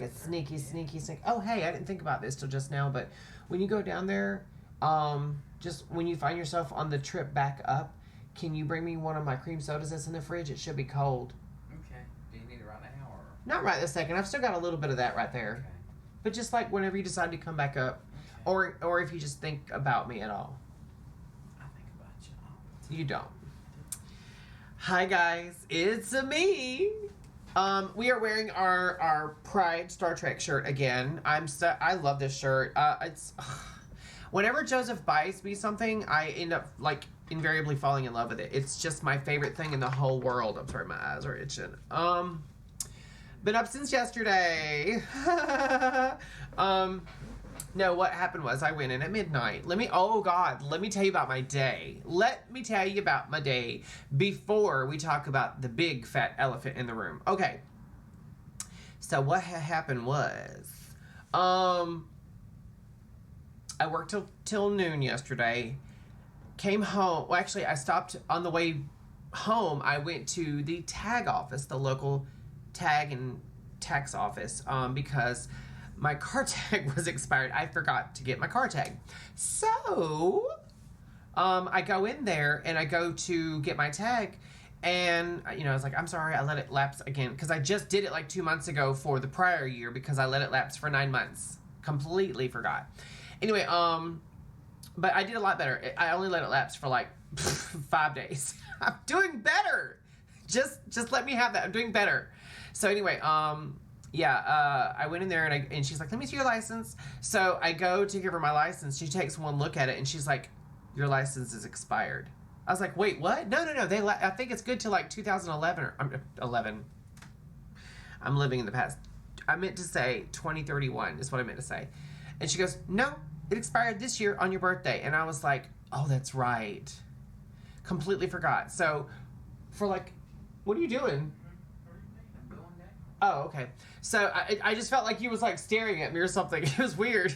a sneaky sneak. Oh, hey, I didn't think about this till just now, but when you go down there, just when you find yourself on the trip back up, can you bring me one of my cream sodas that's in the fridge? It should be cold. Okay. Do you need it right now or? Not right this second. I've still got a little bit of that right there. Okay. But just like whenever you decide to come back up, Okay. or if you just think about me at all. I think about you all the time. You don't. Hi guys, it's me. We are wearing our Pride Star Trek shirt again. I love this shirt. It's whenever Joseph buys me something, I end up like invariably falling in love with it. It's just my favorite thing in the whole world. I'm sorry, my eyes are itching. Been up since yesterday. No, what happened was I went in at midnight. Let me tell you about my day. Let me tell you about my day before we talk about the big fat elephant in the room. Okay. So what happened was, I worked till noon yesterday. Came home. Well, actually, I stopped on the way home. I went to the tag office, the local tag and tax office, because my car tag was expired. I forgot to get my car tag. So, I go in there and I go to get my tag. And, I was like, I'm sorry, I let it lapse again. Because I just did it like 2 months ago for the prior year because I let it lapse for 9 months. Completely forgot. Anyway, but I did a lot better. I only let it lapse for like 5 days. I'm doing better. Just let me have that. I'm doing better. So anyway, I went in there and she's like, let me see your license. So I go to give her my license. She takes one look at it and she's like, your license is expired. I was like, wait, what? No. I think it's good till like 2011 or 11. I'm living in the past. I meant to say 2031 is what I meant to say. And she goes, no, it expired this year on your birthday. And I was like, oh, that's right. Completely forgot. So for like, what are you doing? Oh, okay. So I just felt like he was like staring at me or something. It was weird.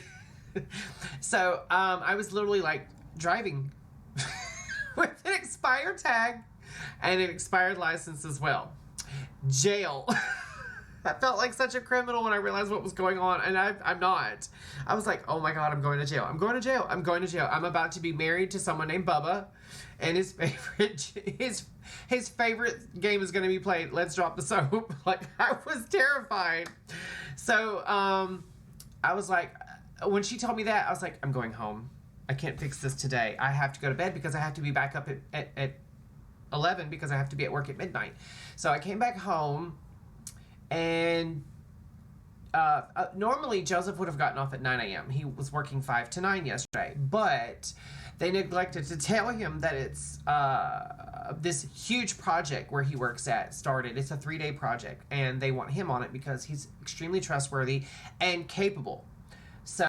So I was literally like driving with an expired tag and an expired license as well. Jail. I felt like such a criminal when I realized what was going on, and I'm not. I was like, oh my God, I'm going to jail. I'm going to jail. I'm going to jail. I'm about to be married to someone named Bubba, and his favorite game is going to be played, Let's Drop the Soap. Like, I was terrified. So, I was like, when she told me that, I was like, I'm going home. I can't fix this today. I have to go to bed because I have to be back up at 11 because I have to be at work at midnight. So I came back home. And normally Joseph would have gotten off at 9 a.m. He was working 5 to 9 yesterday. But they neglected to tell him that it's this huge project where he works at started. It's a 3-day project. And they want him on it because he's extremely trustworthy and capable. So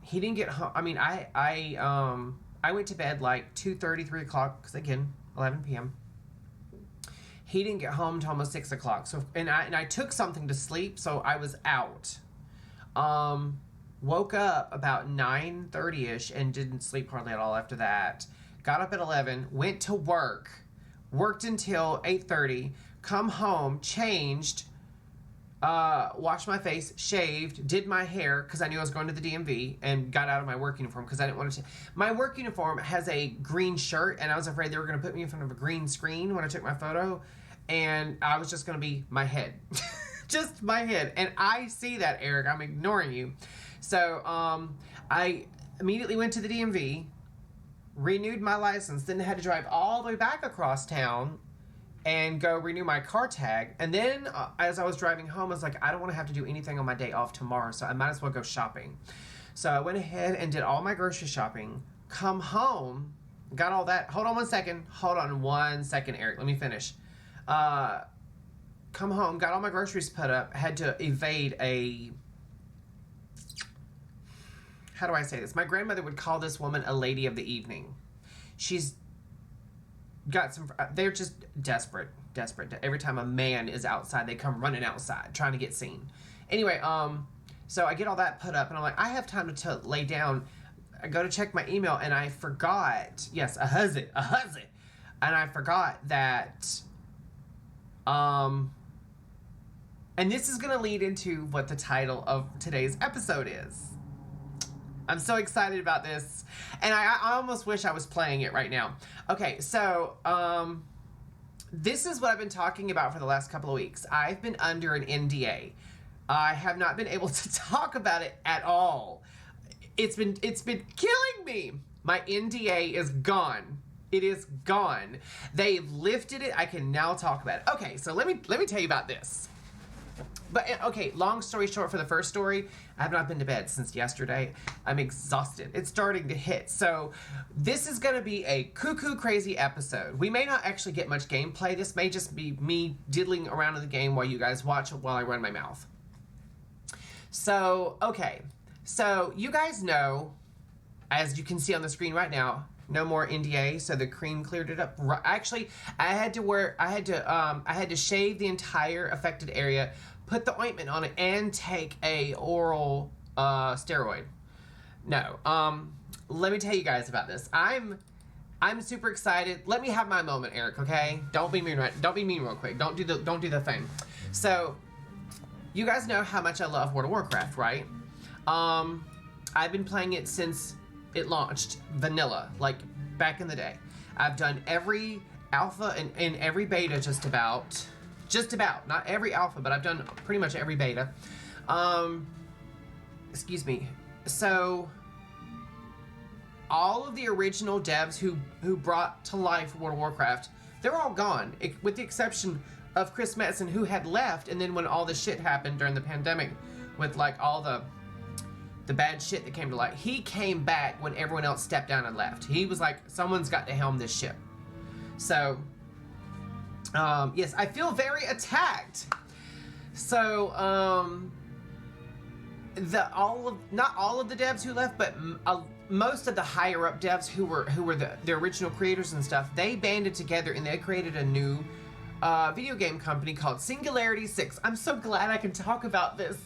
he didn't get home. I mean, I went to bed like 2:30, 3 o'clock. Because again, 11 p.m. He didn't get home till almost 6 o'clock. So, and I took something to sleep, so I was out. Woke up about 9:30ish and didn't sleep hardly at all after that. Got up at 11, went to work, worked until 8:30, come home, changed, washed my face, shaved, did my hair because I knew I was going to the DMV, and got out of my work uniform because I didn't want to. My work uniform has a green shirt, and I was afraid they were going to put me in front of a green screen when I took my photo, and I was just going to be my head. Just my head. And I see that, Eric. I'm ignoring you. So I immediately went to the DMV, renewed my license, then had to drive all the way back across town and go renew my car tag. And then as I was driving home, I was like, I don't want to have to do anything on my day off tomorrow, so I might as well go shopping. So I went ahead and did all my grocery shopping, come home, got all that. Hold on one second, Eric. Let me finish. Come home, got all my groceries put up, had to evade a... How do I say this? My grandmother would call this woman a lady of the evening. She's got some... They're just desperate. Every time a man is outside, they come running outside, trying to get seen. Anyway, so I get all that put up, and I'm like, I have time to lay down. I go to check my email, and I forgot... Yes, a huzzy. And I forgot that... And this is going to lead into what the title of today's episode is. I'm so excited about this. And I almost wish I was playing it right now. Okay, so this is what I've been talking about for the last couple of weeks. I've been under an NDA. I have not been able to talk about it at all. It's been killing me. My NDA is gone. It is gone. They've lifted it. I can now talk about it. Okay, so let me tell you about this. But okay, long story short, for the first story, I have not been to bed since yesterday. I'm exhausted. It's starting to hit. So this is going to be a cuckoo crazy episode. We may not actually get much gameplay. This may just be me diddling around in the game while you guys watch while I run my mouth. So, okay. So you guys know, as you can see on the screen right now, no more NDA, so the cream cleared it up. Actually, I had to shave the entire affected area, put the ointment on it, and take a oral steroid. No, let me tell you guys about this. I'm super excited. Let me have my moment, Eric. Okay, don't be mean. Don't be mean real quick. Don't do the thing. So, you guys know how much I love World of Warcraft, right? I've been playing it since it launched vanilla, like back in the day. I've done every alpha and every beta just about, not every alpha, but I've done pretty much every beta. Excuse me. So all of the original devs who brought to life World of Warcraft, they're all gone, with the exception of Chris Metzen, who had left, and then when all the shit happened during the pandemic with like all the bad shit that came to light, he came back when everyone else stepped down and left. He was like, someone's got to helm this ship. So, yes, I feel very attacked. So, not all of the devs who left, but most of the higher up devs who were the original creators and stuff, they banded together and they created a new video game company called Singularity 6. I'm so glad I can talk about this.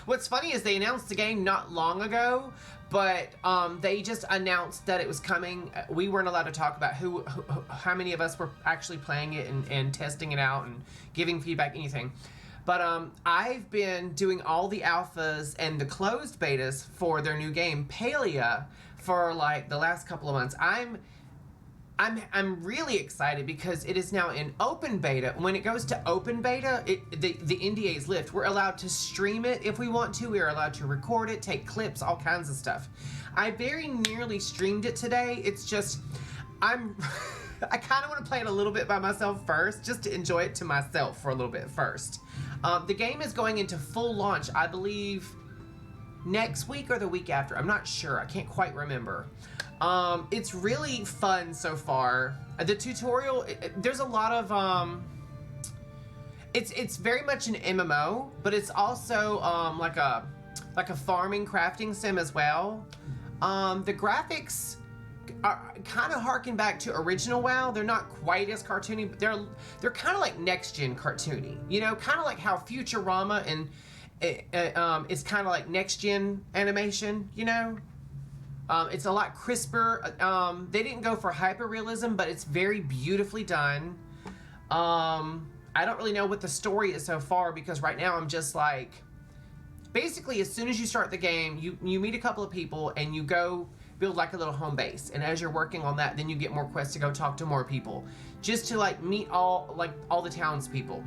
What's funny is they announced the game not long ago, but they just announced that it was coming. We weren't allowed to talk about how many of us were actually playing it and testing it out and giving feedback, anything. But I've been doing all the alphas and the closed betas for their new game, Palia, for like the last couple of months. I'm really excited because it is now in open beta. When it goes to open beta, the NDAs lift. We're allowed to stream it if we want to. We're allowed to record it, take clips, all kinds of stuff. I very nearly streamed it today. It's just, I kind of want to play it a little bit by myself first, just to enjoy it to myself for a little bit first. The game is going into full launch, I believe, next week or the week after. I'm not sure. I can't quite remember. It's really fun so far. The tutorial, there's a lot of, it's very much an MMO, but it's also, like a farming crafting sim as well. The graphics are kind of harken back to original WoW. They're not quite as cartoony, but they're kind of like next gen cartoony, you know, kind of like how Futurama and, is kind of like next gen animation, you know. It's a lot crisper. They didn't go for hyper-realism, but it's very beautifully done. I don't really know what the story is so far because right now I'm just like, basically as soon as you start the game, you meet a couple of people and you go build like a little home base. And as you're working on that, then you get more quests to go talk to more people, just to like meet all the townspeople.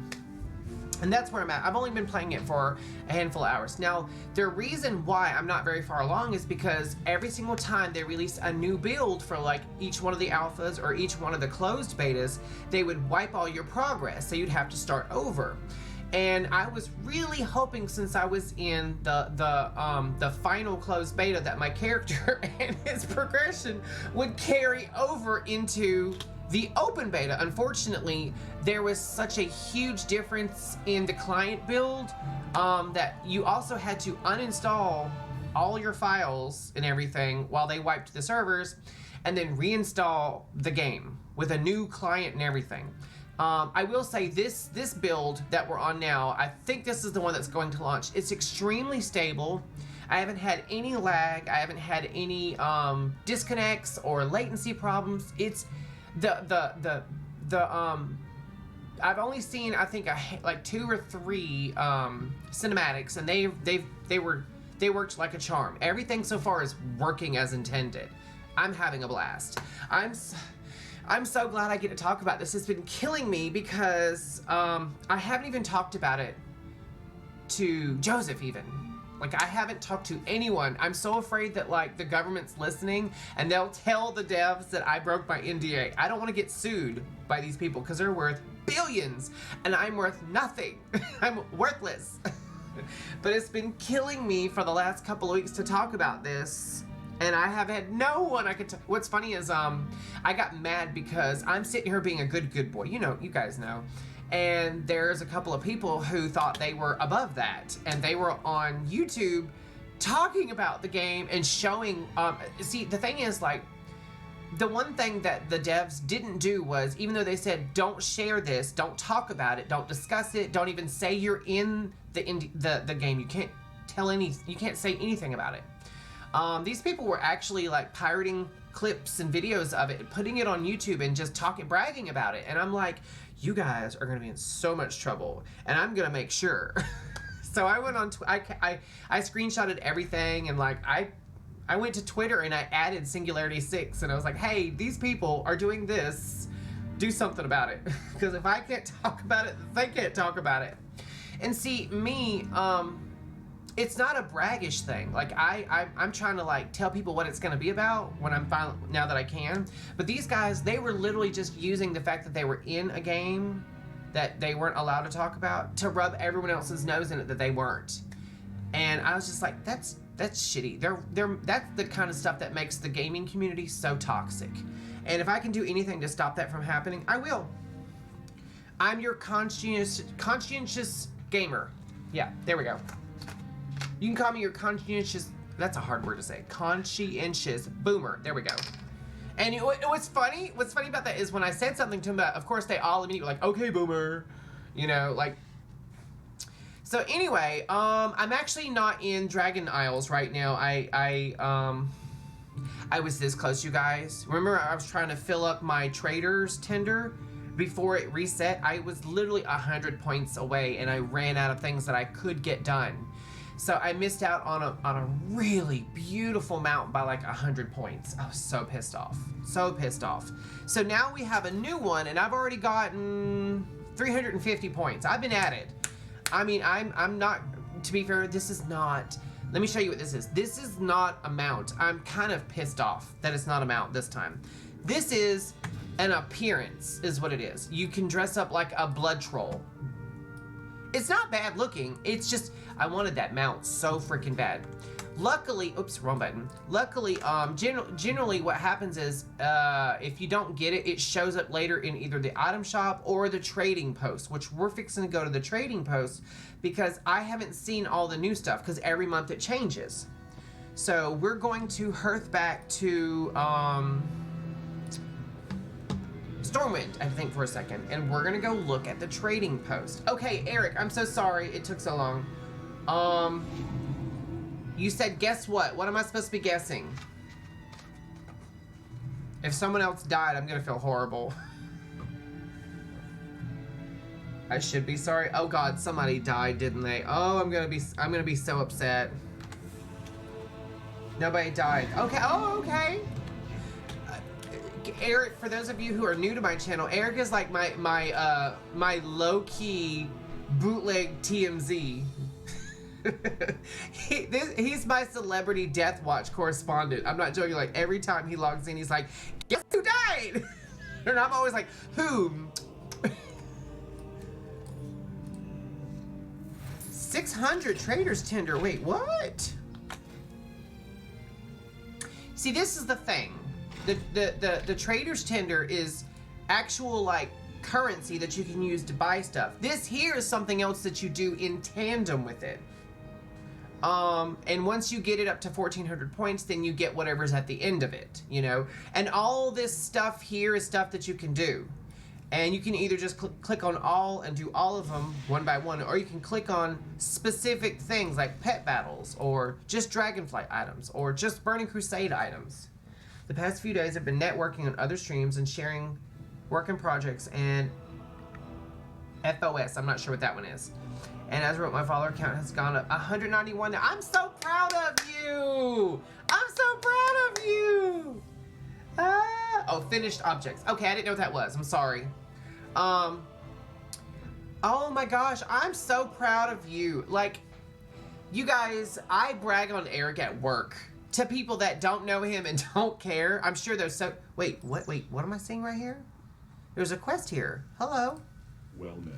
And that's where I'm at. I've only been playing it for a handful of hours. Now, the reason why I'm not very far along is because every single time they release a new build for like each one of the alphas or each one of the closed betas, they would wipe all your progress, so you'd have to start over. And I was really hoping, since I was in the final closed beta, that my character and his progression would carry over into the open beta. Unfortunately, there was such a huge difference in the client build that you also had to uninstall all your files and everything while they wiped the servers, and then reinstall the game with a new client and everything. I will say this build that we're on now, I think this is the one that's going to launch. It's extremely stable. I haven't had any lag. I haven't had any disconnects or latency problems. It's the I've only seen, I think, like 2 or 3 cinematics, and they worked like a charm. Everything so far is working as intended. I'm having a blast. I'm so glad I get to talk about this. It's been killing me because I haven't even talked about it to Joseph even. Like, I haven't talked to anyone. I'm so afraid that, like, the government's listening and they'll tell the devs that I broke my NDA. I don't want to get sued by these people because they're worth billions and I'm worth nothing. I'm worthless. But it's been killing me for the last couple of weeks to talk about this. And I have had no one I could What's funny is, I got mad because I'm sitting here being a good boy. You know, you guys know. And there's a couple of people who thought they were above that. And they were on YouTube talking about the game and showing, see, the thing is, like, the one thing that the devs didn't do was, even though they said, don't share this, don't talk about it, don't discuss it, don't even say you're in the game. You can't you can't say anything about it. These people were actually, like, pirating clips and videos of it, putting it on YouTube and just bragging about it. And I'm like, you guys are going to be in so much trouble, and I'm going to make sure. So I went on, I screenshotted everything, and, like, I went to Twitter and I added Singularity 6, and I was like, hey, these people are doing this. Do something about it. Because if I can't talk about it, they can't talk about it. And see, me, it's not a braggish thing. Like, I'm trying to, like, tell people what it's going to be about when I'm finally, now that I can. But these guys, they were literally just using the fact that they were in a game that they weren't allowed to talk about to rub everyone else's nose in it that they weren't. And I was just like, that's shitty. That's the kind of stuff that makes the gaming community so toxic. And if I can do anything to stop that from happening, I will. I'm your conscientious gamer. Yeah, there we go. You can call me your conscientious, that's a hard word to say, conscientious boomer. There we go. And what's funny about that is when I said something to them about, of course, they all immediately were like, okay, boomer. You know, like. So anyway, I'm actually not in Dragon Isles right now. I was this close, you guys. Remember, I was trying to fill up my trader's tender before it reset. I was literally 100 points away, and I ran out of things that I could get done. So I missed out on a really beautiful mountain by like 100 points. I was so pissed off. So pissed off. So now we have a new one, and I've already gotten 350 points. I've been at it. I mean, I'm not, to be fair, this is not, let me show you what this is. This is not a mount. I'm kind of pissed off that it's not a mount this time. This is an appearance, is what it is. You can dress up like a blood troll. It's not bad looking. It's just, I wanted that mount so freaking bad. Luckily, oops, wrong button. Luckily, generally what happens is, if you don't get it, it shows up later in either the item shop or the trading post, which we're fixing to go to the trading post because I haven't seen all the new stuff because every month it changes. So we're going to hearth back to, Stormwind, I think, for a second, and we're gonna go look at the trading post. Okay, Eric, I'm so sorry it took so long. You said guess what? What am I supposed to be guessing? If someone else died, I'm gonna feel horrible. I should be sorry. Oh God, somebody died, didn't they? Oh, I'm gonna be so upset. Nobody died. Okay, oh, okay. Eric, for those of you who are new to my channel, Eric is like my low-key bootleg TMZ. He's my celebrity death watch correspondent. I'm not joking. Like, every time he logs in, he's like, guess who died? And I'm always like, who? 600 traders tender. Wait, what? See, this is the thing. The trader's tender is actual, like, currency that you can use to buy stuff. This here is something else that you do in tandem with it. And once you get it up to 1,400 points, then you get whatever's at the end of it, you know? And all this stuff here is stuff that you can do. And you can either just click on all and do all of them one by one, or you can click on specific things like pet battles, or just Dragonflight items, or just Burning Crusade items. The past few days I've been networking on other streams and sharing work and projects, and FOS. I'm not sure what that one is. And as a result, my follower count has gone up 191. I'm so proud of you. I'm so proud of you. Oh, finished objects. Okay, I didn't know what that was. I'm sorry. Oh my gosh, I'm so proud of you. Like, you guys, I brag on Eric at work to people that don't know him and don't care. I'm sure there's so... Wait, what am I seeing right here? There's a quest here. Hello. Well met.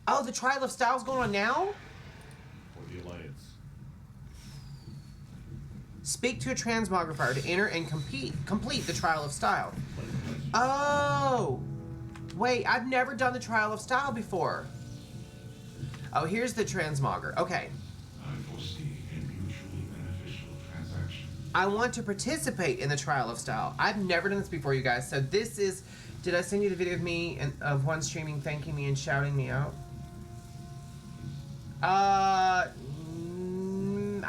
Oh, the Trial of Styles going on now? For the Alliance. Speak to a transmographer to enter and complete the Trial of Style. Oh! Wait, I've never done the Trial of Style before. Oh, here's the transmogger. Okay. I foresee a mutually beneficial transaction. I want to participate in the Trial of Style. I've never done this before, you guys. So this is... Did I send you the video of me and of one streaming thanking me and shouting me out? I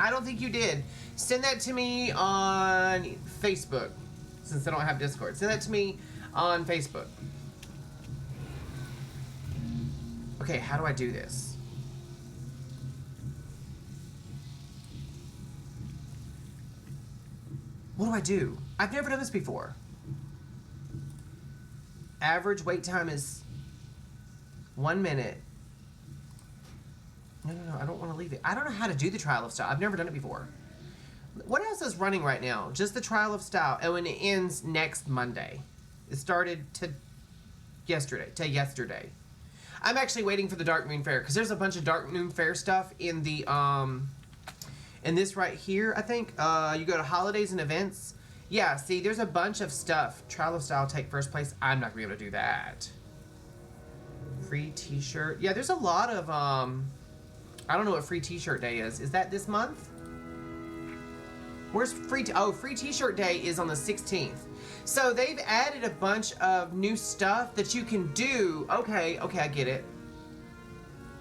don't think you did. Send that to me on Facebook, since I don't have Discord. Send that to me on Facebook. Okay, how do I do this? What do I do? I've never done this before. Average wait time is 1 minute. No, I don't want to leave it. I don't know how to do the Trial of Style. I've never done it before. What else is running right now? Just the Trial of Style. Oh, and it ends next Monday. It started yesterday. I'm actually waiting for the Dark Moon Fair, because there's a bunch of Dark Moon Fair stuff in the, in this right here, I think. You go to holidays and events. Yeah, see, there's a bunch of stuff. Trial of Style take first place. I'm not going to be able to do that. Free t-shirt. Yeah, there's a lot of, I don't know what free t-shirt day is. Is that this month? Where's free free t-shirt day is on the 16th. So they've added a bunch of new stuff that you can do. Okay, I get it.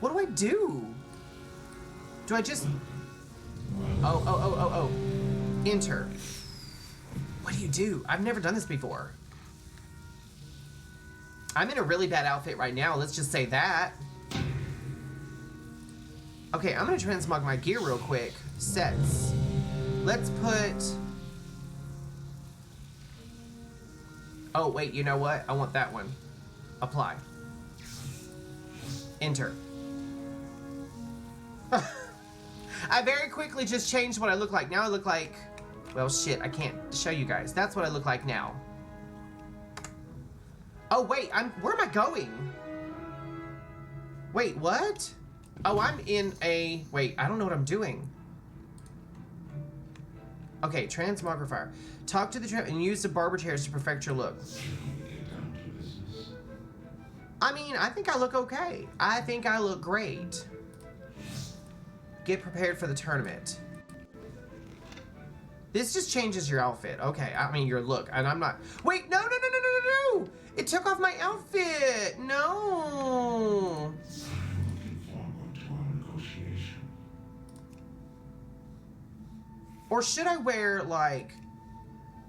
What do I do? Do I just... Oh. Enter. What do you do? I've never done this before. I'm in a really bad outfit right now. Let's just say that. Okay, I'm gonna transmog my gear real quick. Sets. Let's put... Oh, wait, you know what? I want that one. Apply. Enter. I very quickly just changed what I look like. Now I look like... Well, shit, I can't show you guys. That's what I look like now. Oh, wait, where am I going? Wait, what? Oh, I'm in a... Wait, I don't know what I'm doing. Okay, transmogrifier. Talk to the and use the barber chairs to perfect your look. I mean, I think I look okay. I think I look great. Get prepared for the tournament. This just changes your outfit. Okay, I mean your look. And I'm not... Wait, no! It took off my outfit! No! Or should I wear, like...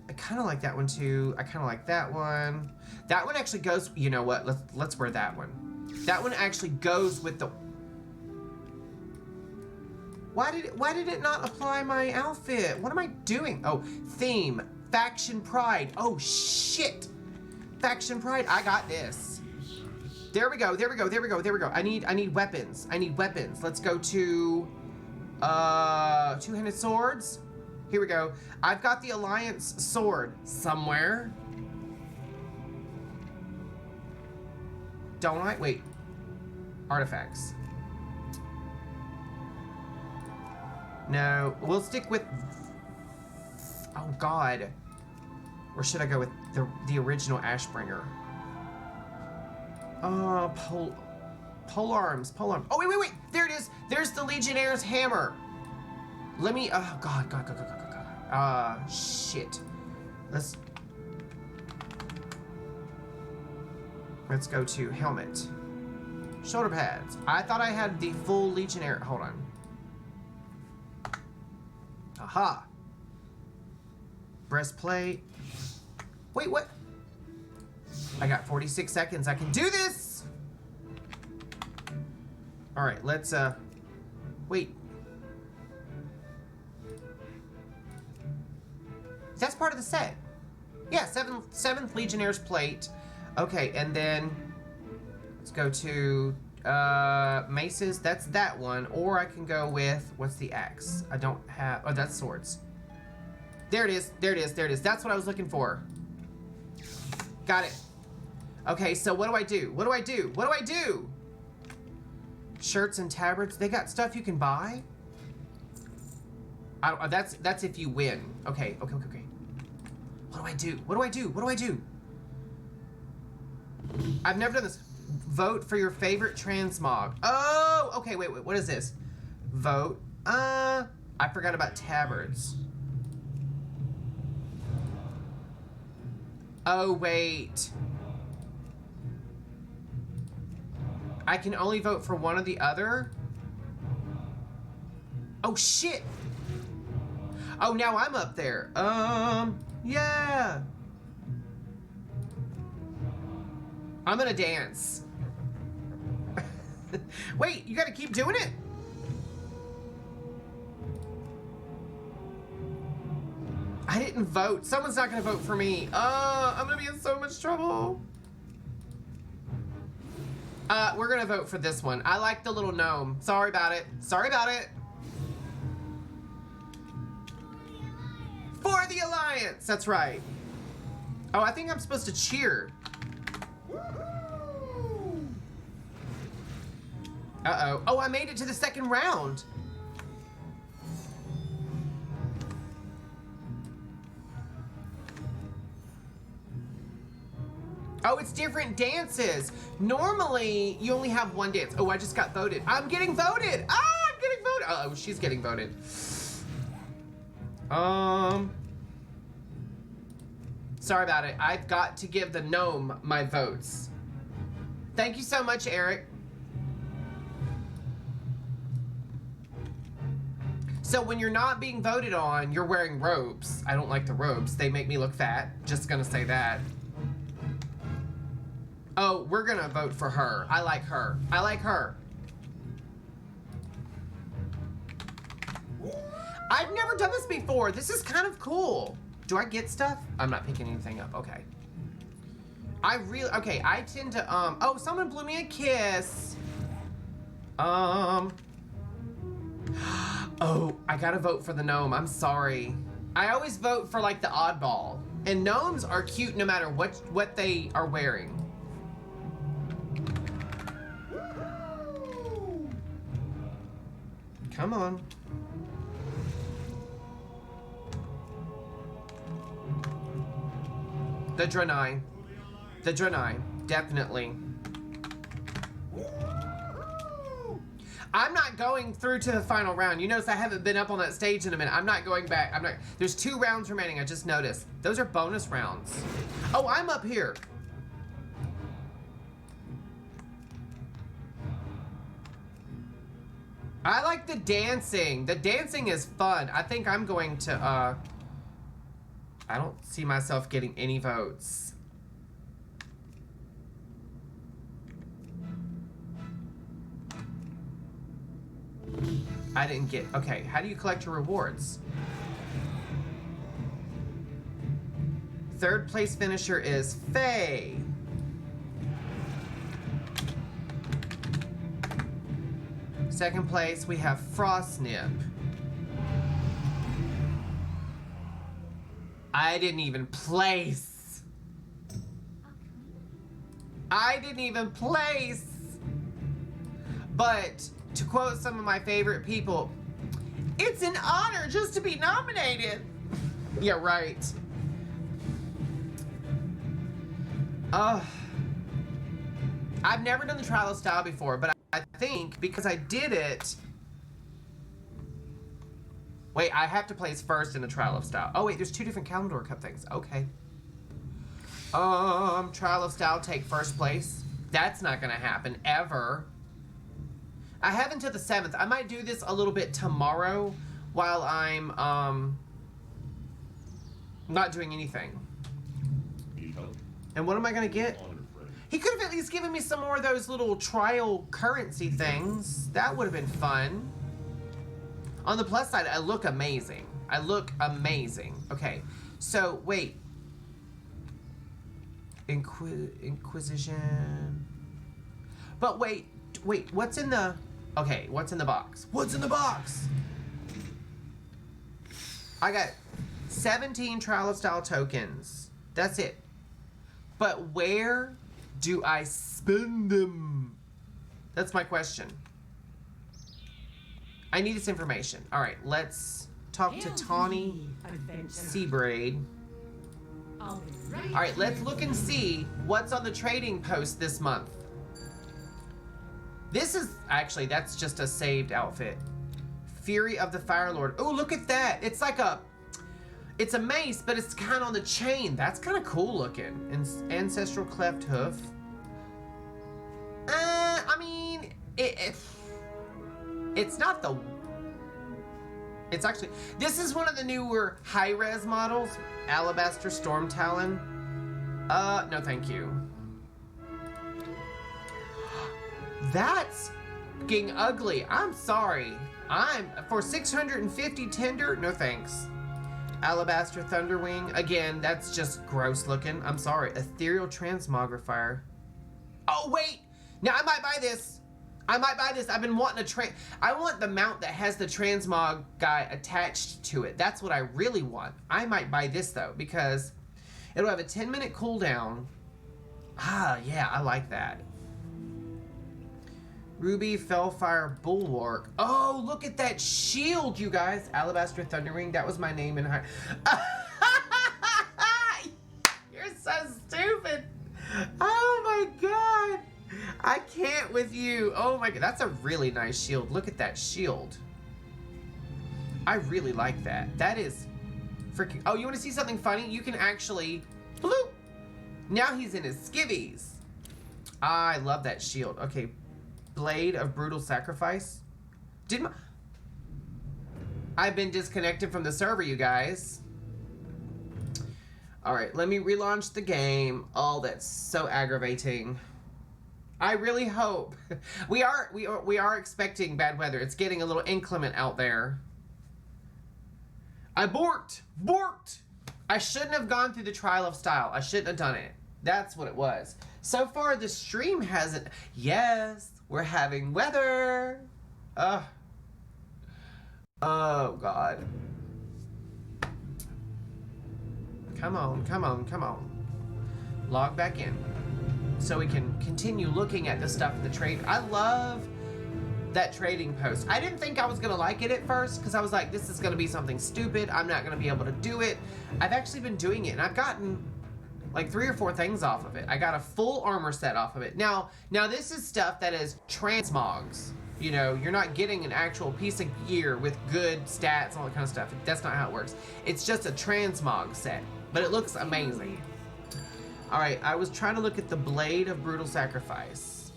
I kind of like that one, too. I kind of like that one. That one actually goes... You know what? Let's wear that one. That one actually goes with the... Why did it not apply my outfit? What am I doing? Oh, theme. Faction Pride. Oh, shit. Faction Pride. I got this. There we go. I need weapons. Let's go to... two-handed swords. Here we go. I've got the Alliance sword somewhere. Don't I? Wait. Artifacts. No, we'll stick with... Oh, God. Or should I go with the original Ashbringer? Pole arms. Oh, wait. There it is. There's the Legionnaire's hammer. Let me... Oh, God. Shit. Let's go to helmet. Shoulder pads. I thought I had the full Legionnaire. Hold on. Aha. Breastplate. Wait, what? I got 46 seconds. I can do this. All right, let's wait. That's part of the set. Yeah, seventh Legionnaire's plate. Okay, and then let's go to maces. That's that one. Or I can go with, what's the axe? I don't have, oh, that's swords. There it is, there it is, there it is. That's what I was looking for. Got it. Okay, so what do I do? What do I do? What do I do? Shirts and tabards, they got stuff you can buy? I don't, that's if you win. Okay, okay, okay, okay. What do I do? What do I do? What do I do? I've never done this. Vote for your favorite transmog. Oh, okay, wait, what is this? Vote. I forgot about tabards. Oh, wait. I can only vote for one or the other? Oh, shit. Oh, now I'm up there. Yeah. I'm gonna dance. Wait, you gotta keep doing it? I didn't vote. Someone's not gonna vote for me. I'm gonna be in so much trouble. We're gonna vote for this one. I like the little gnome. Sorry about it. Sorry about it. For the Alliance! That's right. Oh, I think I'm supposed to cheer. Uh-oh. Oh, I made it to the second round. Oh, it's different dances. Normally, you only have one dance. Oh, I just got voted. I'm getting voted. Ah, I'm getting voted. Oh, she's getting voted. Sorry about it. I've got to give the gnome my votes. Thank you so much, Eric. So when you're not being voted on, you're wearing robes. I don't like the robes. They make me look fat. Just gonna say that. Oh, we're gonna vote for her. I like her. I like her. I've never done this before. This is kind of cool. Do I get stuff? I'm not picking anything up. Okay. Okay, I tend to, oh, someone blew me a kiss. Oh, I gotta vote for the gnome. I'm sorry. I always vote for, like, the oddball. And gnomes are cute no matter what they are wearing. Come on. The Draenei. The Draenei. Definitely. I'm not going through to the final round. You notice I haven't been up on that stage in a minute. I'm not going back. There's 2 rounds remaining. I just noticed. Those are bonus rounds. Oh, I'm up here. I like the dancing. The dancing is fun. I think I'm going to, I don't see myself getting any votes. I didn't get, okay, how do you collect your rewards? 3rd place finisher is Faye. Second place, we have Frostnip. I didn't even place. I didn't even place. But to quote some of my favorite people, it's an honor just to be nominated. Yeah, right. I've never done the trial of style before, but I think because I did it. Wait, I have to place first in the trial of style. Oh wait, there's 2 different Calendar Cup things. Okay. Trial of style, take first place. That's not gonna happen ever. I have until the 7th. I might do this a little bit tomorrow while I'm not doing anything. Need help? And what am I gonna get? Honor friend. He could have at least given me some more of those little trial currency things. That would have been fun. On the plus side, I look amazing. I look amazing. Okay, so wait. Inquisition. But wait, what's in the... Okay, what's in the box? What's in the box? I got 17 Trial of Style tokens. That's it. But where do I spend them? That's my question. I need this information. All right, let's talk to Tawny Seabraid. All right, let's look and see what's on the trading post this month. This is actually, that's just a saved outfit. Fury of the Fire Lord. Oh, look at that. It's like it's a mace, but it's kind of on the chain. That's kind of cool looking. Ancestral Cleft Hoof. I mean, it's not the... It's actually... This is one of the newer high-res models. Alabaster Storm Talon. No thank you. That's getting ugly. I'm sorry. For 650 tender, no thanks. Alabaster Thunderwing. Again, that's just gross looking. I'm sorry. Ethereal Transmogrifier. Oh, wait. Now, I might buy this. I've been wanting I want the mount that has the transmog guy attached to it. That's what I really want. I might buy this, though, because it'll have a 10-minute cooldown. Ah, yeah, I like that. Ruby Fellfire Bulwark. Oh, look at that shield, you guys. Alabaster Thunderwing. That was my name in high. You're so stupid. Oh, my God. I can't with you. Oh my God, that's a really nice shield. Look at that shield. I really like that. That is freaking... Oh, you want to see something funny? You can actually... Bloop! Now he's in his skivvies. I love that shield. Okay, Blade of Brutal Sacrifice. I've been disconnected from the server, you guys. All right, let me relaunch the game. Oh, that's so aggravating. I really hope. We are expecting bad weather. It's getting a little inclement out there. I borked. I shouldn't have gone through the Trial of Style. I shouldn't have done it. That's what it was. So far, the stream hasn't. Yes, we're having weather. Oh, God. Come on. Log back in. So we can continue looking at the stuff in the trade. I love that trading post. I didn't think I was gonna like it at first because I was like, this is gonna be something stupid. I'm not gonna be able to do it. I've actually been doing it and I've gotten like 3 or 4 things off of it. I got a full armor set off of it. Now this is stuff that is transmogs. You know, you're not getting an actual piece of gear with good stats, all that kind of stuff. That's not how it works. It's just a transmog set, but it looks amazing. All right, I was trying to look at the Blade of Brutal Sacrifice.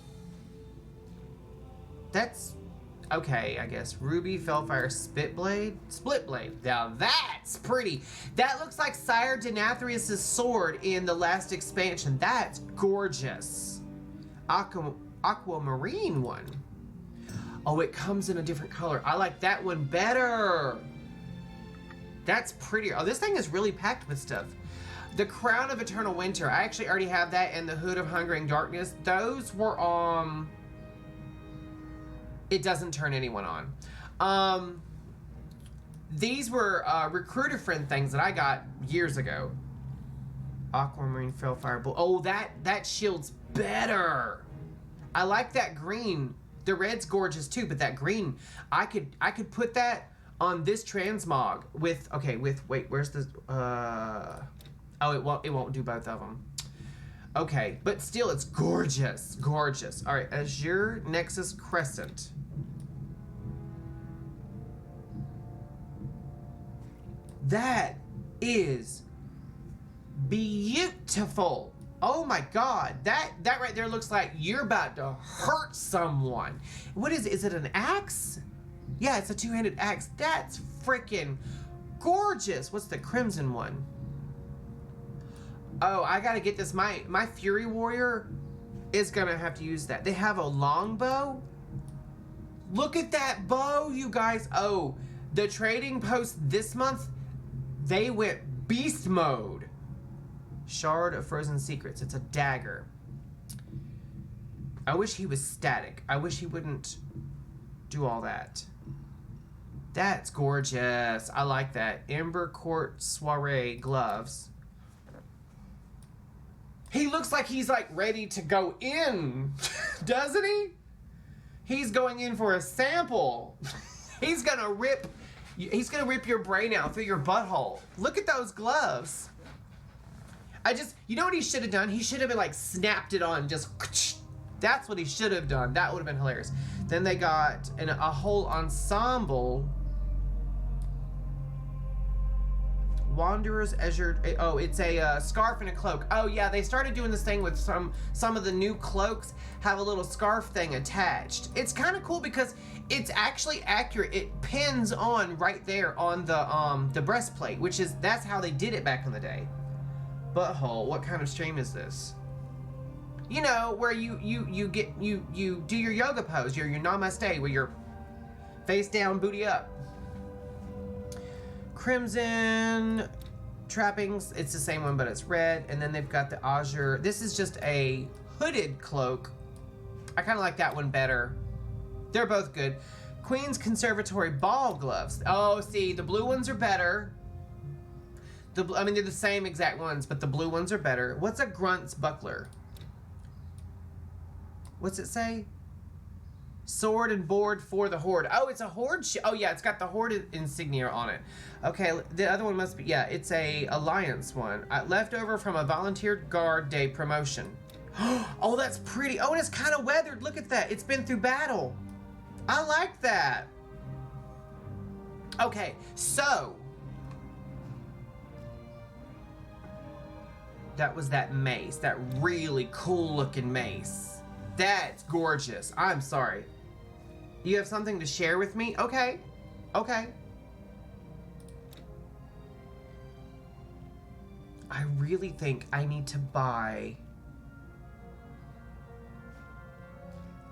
That's okay, I guess. Ruby Fellfire Split Blade. Now that's pretty. That looks like Sire Denathrius' sword in the last expansion. That's gorgeous. Aquamarine one. Oh, it comes in a different color. I like that one better. That's prettier. Oh, this thing is really packed with stuff. The Crown of Eternal Winter. I actually already have that, and the Hood of Hungering Darkness. Those were it doesn't turn anyone on. These were recruiter friend things that I got years ago. Aquamarine Fellfire Bull. Oh, that shield's better. I like that green. The red's gorgeous too, but that green, I could put that on this transmog with wait, where's the oh, it won't do both of them. Okay, but still, it's gorgeous. All right, Azure Nexus Crescent. That is beautiful. Oh my God, that right there looks like you're about to hurt someone. What is it? Is it an axe? Yeah, it's a two-handed axe. That's freaking gorgeous. What's the crimson one? Oh, I gotta get this. My Fury Warrior is gonna have to use that. They have a long bow. Look at that bow, you guys. Oh, the trading post this month, they went beast mode. Shard of Frozen Secrets. It's a dagger. I wish he was static. I wish he wouldn't do all that. That's gorgeous. I like that. Ember Court Soiree gloves. He looks like he's like ready to go in, doesn't he? He's going in for a sample. He's gonna rip your brain out through your butthole. Look at those gloves. You know what he should have done? He should have been like snapped it on, just. That's what he should have done. That would have been hilarious. Then they got a whole ensemble. Wanderer's Azure. Oh, it's a scarf and a cloak. Oh yeah, they started doing this thing with some of the new cloaks have a little scarf thing attached. It's kind of cool because it's actually accurate. It pins on right there on the breastplate, that's how they did it back in the day. Butthole. What kind of stream is this? You know, where you do your yoga pose, your namaste, where you're face down, booty up. Crimson trappings, it's the same one, but it's red. And then they've got the azure. This is just a hooded cloak. I kind of like that one better. They're both good. Queen's Conservatory ball gloves. Oh, see, the blue ones are better. I mean, they're the same exact ones, but the blue ones are better. What's a Grunt's buckler? What's it say? Sword and board for the Horde. Oh, it's a Horde. Oh, yeah, it's got the Horde insignia on it. Okay, the other one must be, yeah, it's a Alliance one. Leftover from a Volunteer Guard Day promotion. Oh, that's pretty. Oh, and it's kind of weathered. Look at that. It's been through battle. I like that. Okay, so. That was that mace. That really cool looking mace. That's gorgeous. I'm sorry. You have something to share with me? Okay. Okay. I really think I need to buy...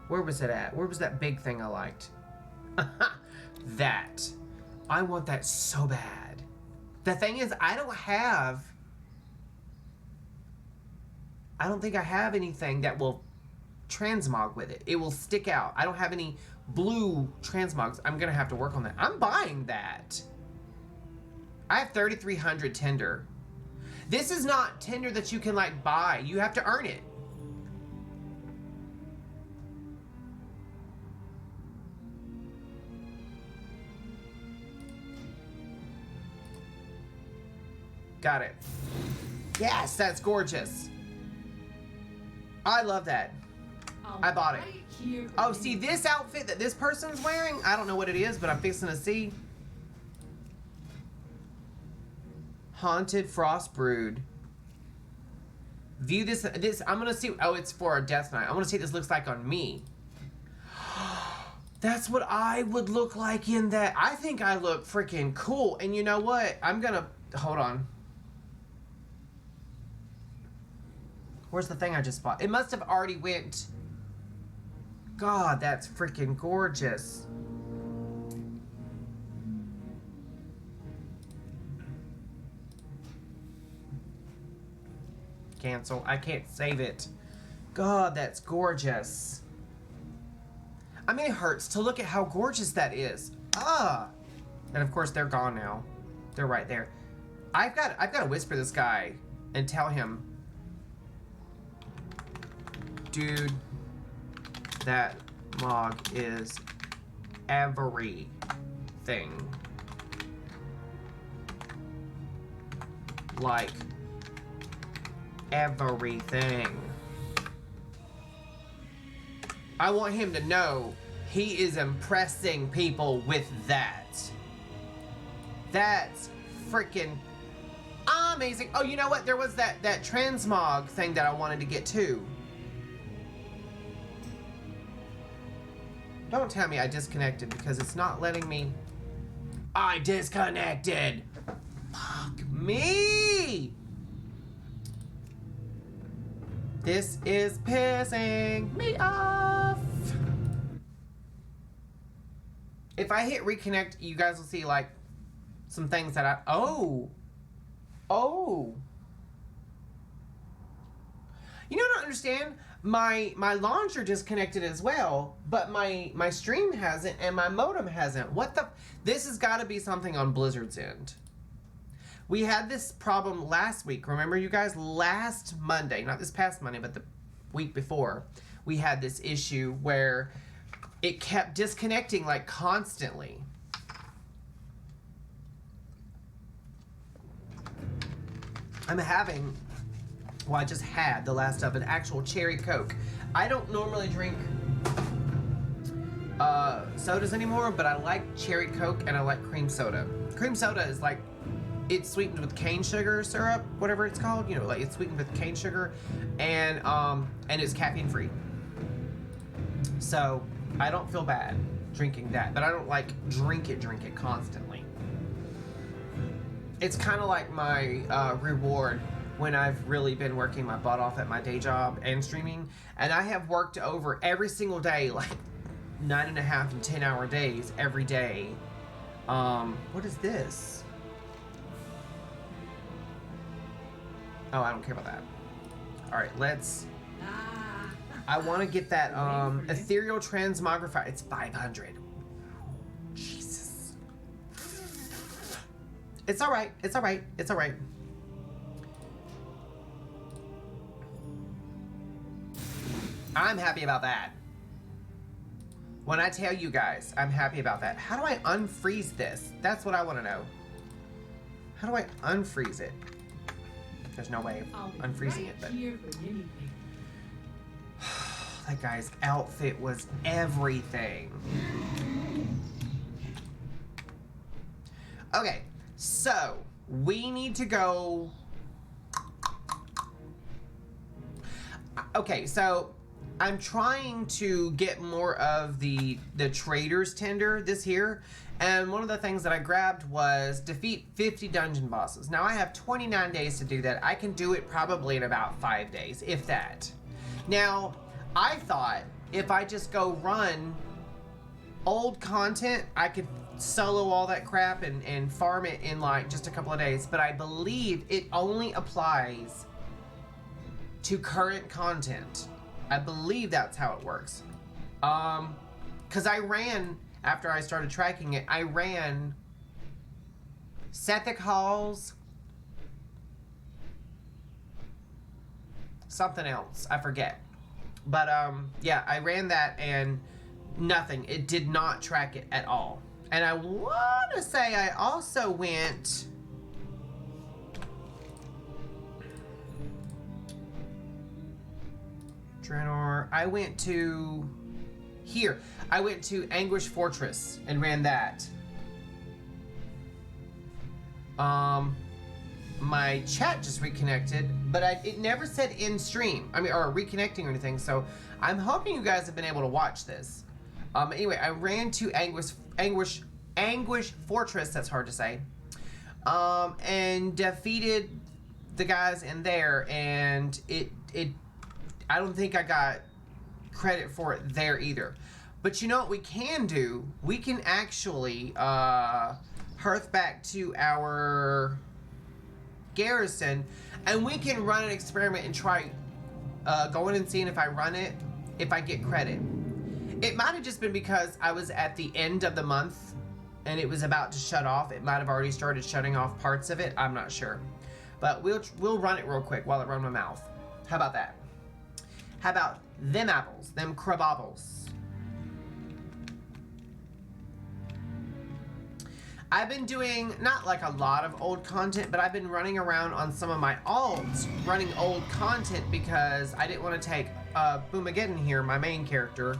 Where was it at? Where was that big thing I liked? That. I want that so bad. The thing is, I don't think I have anything that will transmog with it. It will stick out. I don't have any blue transmogs. I'm gonna have to work on that. I'm buying that. I have 3,300 tinder. This is not tinder that you can like buy. You have to earn it. Got it. Yes, that's gorgeous. I love that. I bought it. Oh, see this outfit that this person's wearing? I don't know what it is, but I'm fixing to see. Haunted Frost Brood. View this. I'm gonna see. Oh, it's for a death knight. I want to see what this looks like on me. That's what I would look like in that. I think I look freaking cool. And you know what? I'm gonna hold on. Where's the thing I just bought? It must have already went. God, that's freaking gorgeous. Cancel. I can't save it. God, that's gorgeous. I mean, it hurts to look at how gorgeous that is. Ah! And of course, they're gone now. They're right there. I've got to whisper this guy and tell him, dude, that mog is everything. Like, everything. I want him to know he is impressing people with that. That's freaking amazing. Oh, you know what? There was that transmog thing that I wanted to get too. Don't tell me I disconnected because it's not letting me. I disconnected. Fuck me. This is pissing me off. If I hit reconnect, you guys will see like some things that I... Oh. You know what I don't understand? My launcher disconnected as well, but my stream hasn't and my modem hasn't. What the... This has got to be something on Blizzard's end. We had this problem last week. Remember, you guys? Last Monday, not this past Monday, but the week before, we had this issue where it kept disconnecting like constantly. I'm having, well, I just had the last of an actual cherry Coke. I don't normally drink sodas anymore, but I like cherry Coke and I like cream soda. Cream soda is like, it's sweetened with cane sugar syrup, whatever it's called. You know, like it's sweetened with cane sugar, and it's caffeine free. So I don't feel bad drinking that, but I don't like drink it constantly. It's kind of like my reward when I've really been working my butt off at my day job and streaming, and I have worked over every single day, like 9.5 and 10-hour days every day. What is this? Oh, I don't care about that. All right, let's... I want to get that ethereal transmogrify. It's 500. Jesus. It's all right. It's all right. It's all right. I'm happy about that. When I tell you guys, I'm happy about that. How do I unfreeze this? That's what I want to know. How do I unfreeze it? There's no way of unfreezing it, but... That guy's outfit was everything. Okay, so we need to go... Okay, so I'm trying to get more of the trader's tender this here, and one of the things that I grabbed was defeat 50 dungeon bosses. Now I have 29 days to do that. I can do it probably in about 5 days, if that. Now, I thought if I just go run old content, I could solo all that crap and farm it in like just a couple of days, but I believe it only applies to current content. I believe that's how it works. Because I ran, after I started tracking it, I ran Sethic Halls, something else, I forget. But yeah, I ran that and nothing. It did not track it at all. And I want to say I also went... Draenor. I went to... Here. I went to Anguish Fortress and ran that. My chat just reconnected, but it never said in stream. I mean, or reconnecting or anything. So I'm hoping you guys have been able to watch this. Anyway, I ran to Anguish Fortress. That's hard to say. And defeated the guys in there, and I don't think I got credit for it there either. But you know what we can do? We can actually hearth back to our garrison, and we can run an experiment and try going and seeing if I run it, if I get credit. It might have just been because I was at the end of the month and it was about to shut off. It might have already started shutting off parts of it. I'm not sure. But we'll run it real quick while I run my mouth. How about that? How about them apples, them crabobbles? I've been doing, not like a lot of old content, but I've been running around on some of my alts, running old content because I didn't want to take Boomageddon here, my main character,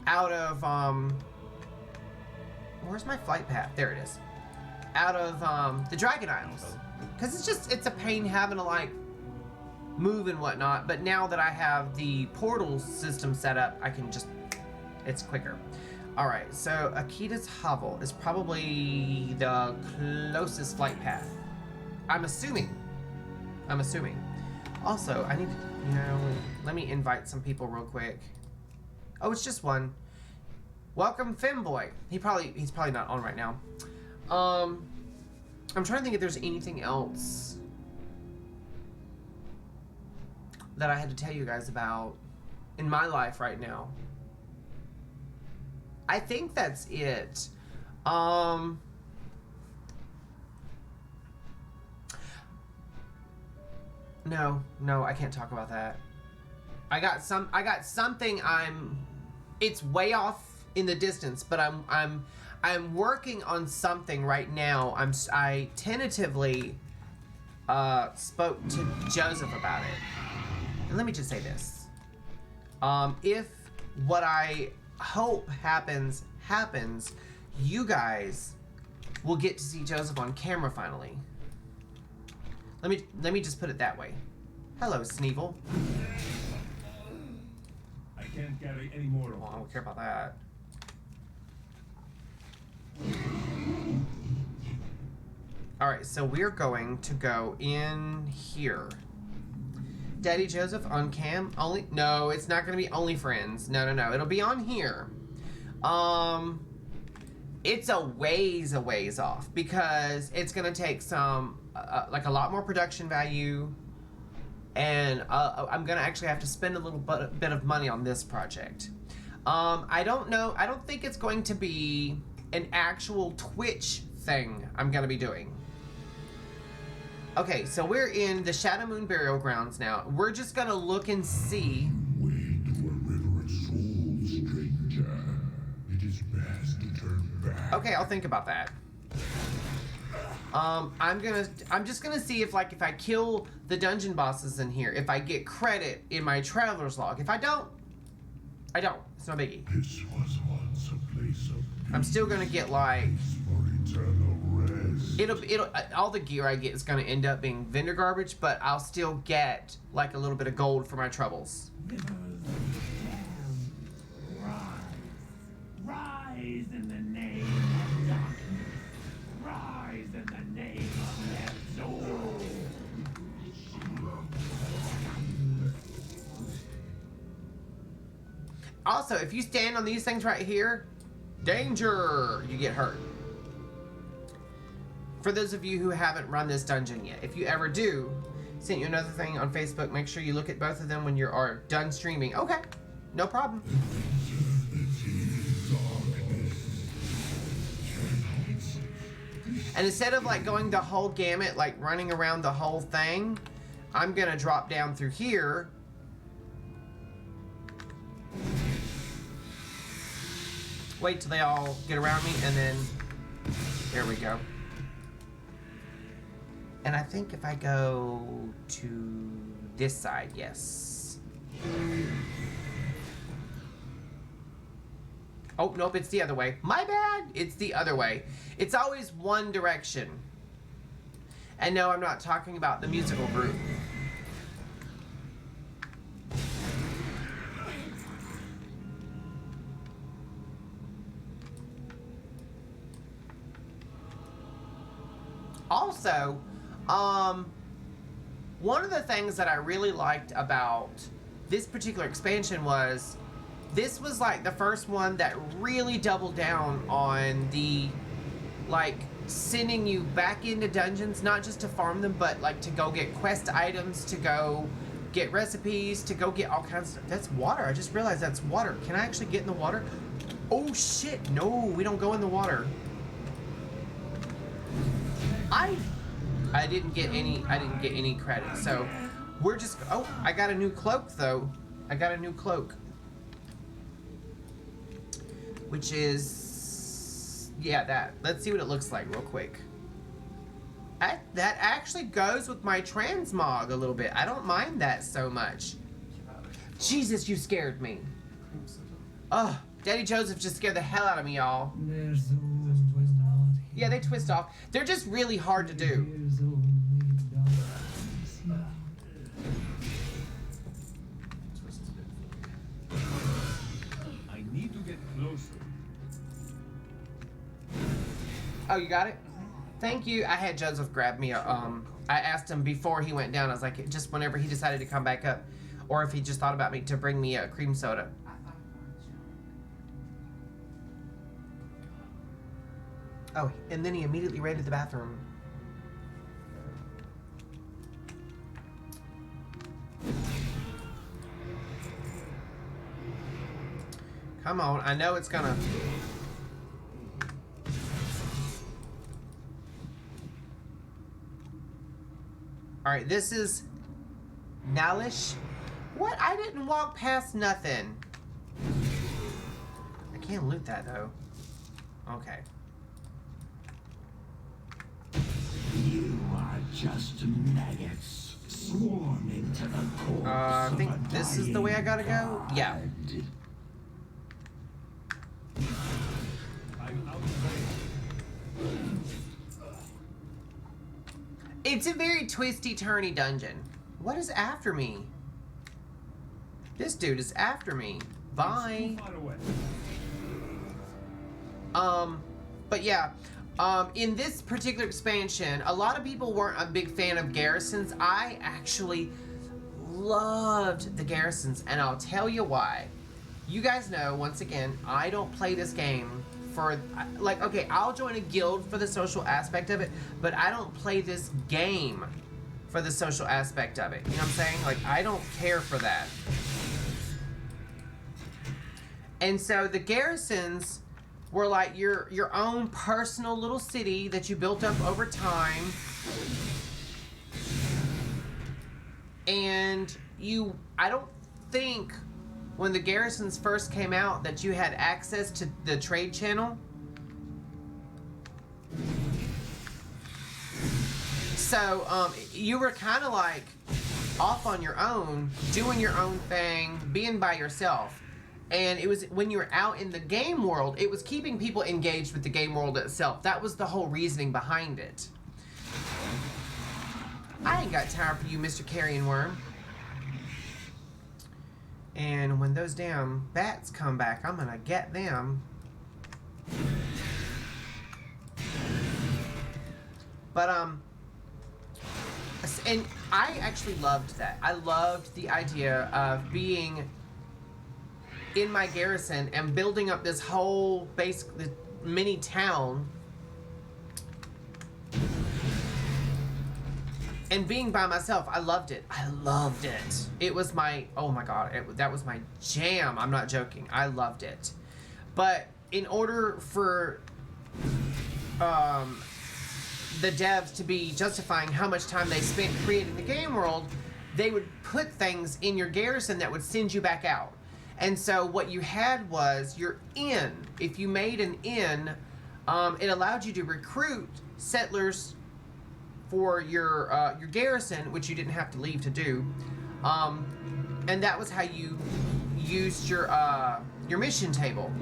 out of, where's my flight path? There it is. Out of the Dragon Isles. Because it's a pain having to, like, move and whatnot, but now that I have the portal system set up, I can just, it's quicker. Alright, so Akita's Hovel is probably the closest flight path. I'm assuming. Also, I need to, let me invite some people real quick. Oh, it's just one. Welcome, Femboy. He's probably not on right now. I'm trying to think if there's anything else that I had to tell you guys about in my life right now. I think that's it. No, I can't talk about that. I got something it's way off in the distance, but I'm working on something right now. I tentatively spoke to Joseph about it. And let me just say this. If what I hope happens, you guys will get to see Joseph on camera finally. Let me just put it that way. Hello, Sneevil. I can't carry any more of Well, I don't care about that. Alright, so we're going to go in here. Daddy Joseph on cam only? No, it's not going to be only friends. No. It'll be on here. It's a ways off because it's going to take some, like a lot more production value. And I'm going to actually have to spend a little bit of money on this project. I don't know. I don't think it's going to be an actual Twitch thing I'm going to be doing. Okay, so we're in the Shadow Moon Burial Grounds now. We're just going to look and see. Way to a river of souls, stranger. It is best to turn back. Okay, I'll think about that. I'm just gonna see if I kill the dungeon bosses in here, if I get credit in my traveler's log. If I don't, I don't. It's no biggie. This was once a place of I'm still gonna get like for eternal rest. it'll all the gear I get is gonna end up being vendor garbage, but I'll still get like a little bit of gold for my troubles. Rise in the name of darkness. Rise in the name of their soul. Also, if you stand on these things right here, danger, you get hurt. For those of you who haven't run this dungeon yet, if you ever do, sent you another thing on Facebook. Make sure you look at both of them when you are done streaming. Okay, no problem. And instead of like going the whole gamut, like running around the whole thing, I'm gonna drop down through here. Wait till they all get around me, and then there we go. And I think if I go to this side, yes. Oh, nope, it's the other way. My bad, it's the other way. It's always one direction. And no, I'm not talking about the musical group. Also, one of the things that I really liked about this particular expansion was this was like the first one that really doubled down on the like sending you back into dungeons, not just to farm them, but like to go get quest items, to go get recipes, to go get all kinds of stuff. That's water. I just realized that's water. Can I actually get in the water? Oh shit, no, we don't go in the water. I didn't get any credit. So we're just, oh, I got a new cloak though. I got a new cloak. Which is, yeah, that. Let's see what it looks like real quick. That actually goes with my transmog a little bit. I don't mind that so much. Jesus, you scared me. Oh, Daddy Joseph just scared the hell out of me, y'all. Yeah, they twist off. They're just really hard to do. I need to get closer. Oh, you got it? Thank you. I had Joseph grab me a, I asked him before he went down, I was like, just whenever he decided to come back up, or if he just thought about me, to bring me a cream soda. I thought about you. Oh, and then he immediately ran to the bathroom. Come on, I know it's gonna... Alright, this is... Nalish? What? I didn't walk past nothing. I can't loot that, though. Okay. You are just maggots swarming to the corpse I think of a this is the way I gotta go? dying Yeah. god. It's a very twisty-turny dungeon. What is after me? This dude is after me. Bye. But yeah, in this particular expansion, a lot of people weren't a big fan of garrisons. I actually loved the garrisons, and I'll tell you why. You guys know, once again, I don't play this game for, like, okay, I'll join a guild for the social aspect of it, but I don't play this game for the social aspect of it. You know what I'm saying? Like, I don't care for that. And so the garrisons were like your own personal little city that you built up over time. And I don't think when the garrisons first came out that you had access to the trade channel. So you were kind of like off on your own, doing your own thing, being by yourself. And it was when you were out in the game world, it was keeping people engaged with the game world itself. That was the whole reasoning behind it. I ain't got time for you, Mr. Carrion Worm. And when those damn bats come back, I'm gonna get them. But, and I actually loved that. I loved the idea of being in my garrison and building up this whole basically mini town and being by myself. I loved it. I loved it. It was my, oh my god, that was my jam. I'm not joking. I loved it. But in order for the devs to be justifying how much time they spent creating the game world, they would put things in your garrison that would send you back out. And so what you had was your inn. If you made an inn, it allowed you to recruit settlers for your garrison, which you didn't have to leave to do. And that was how you used your mission table.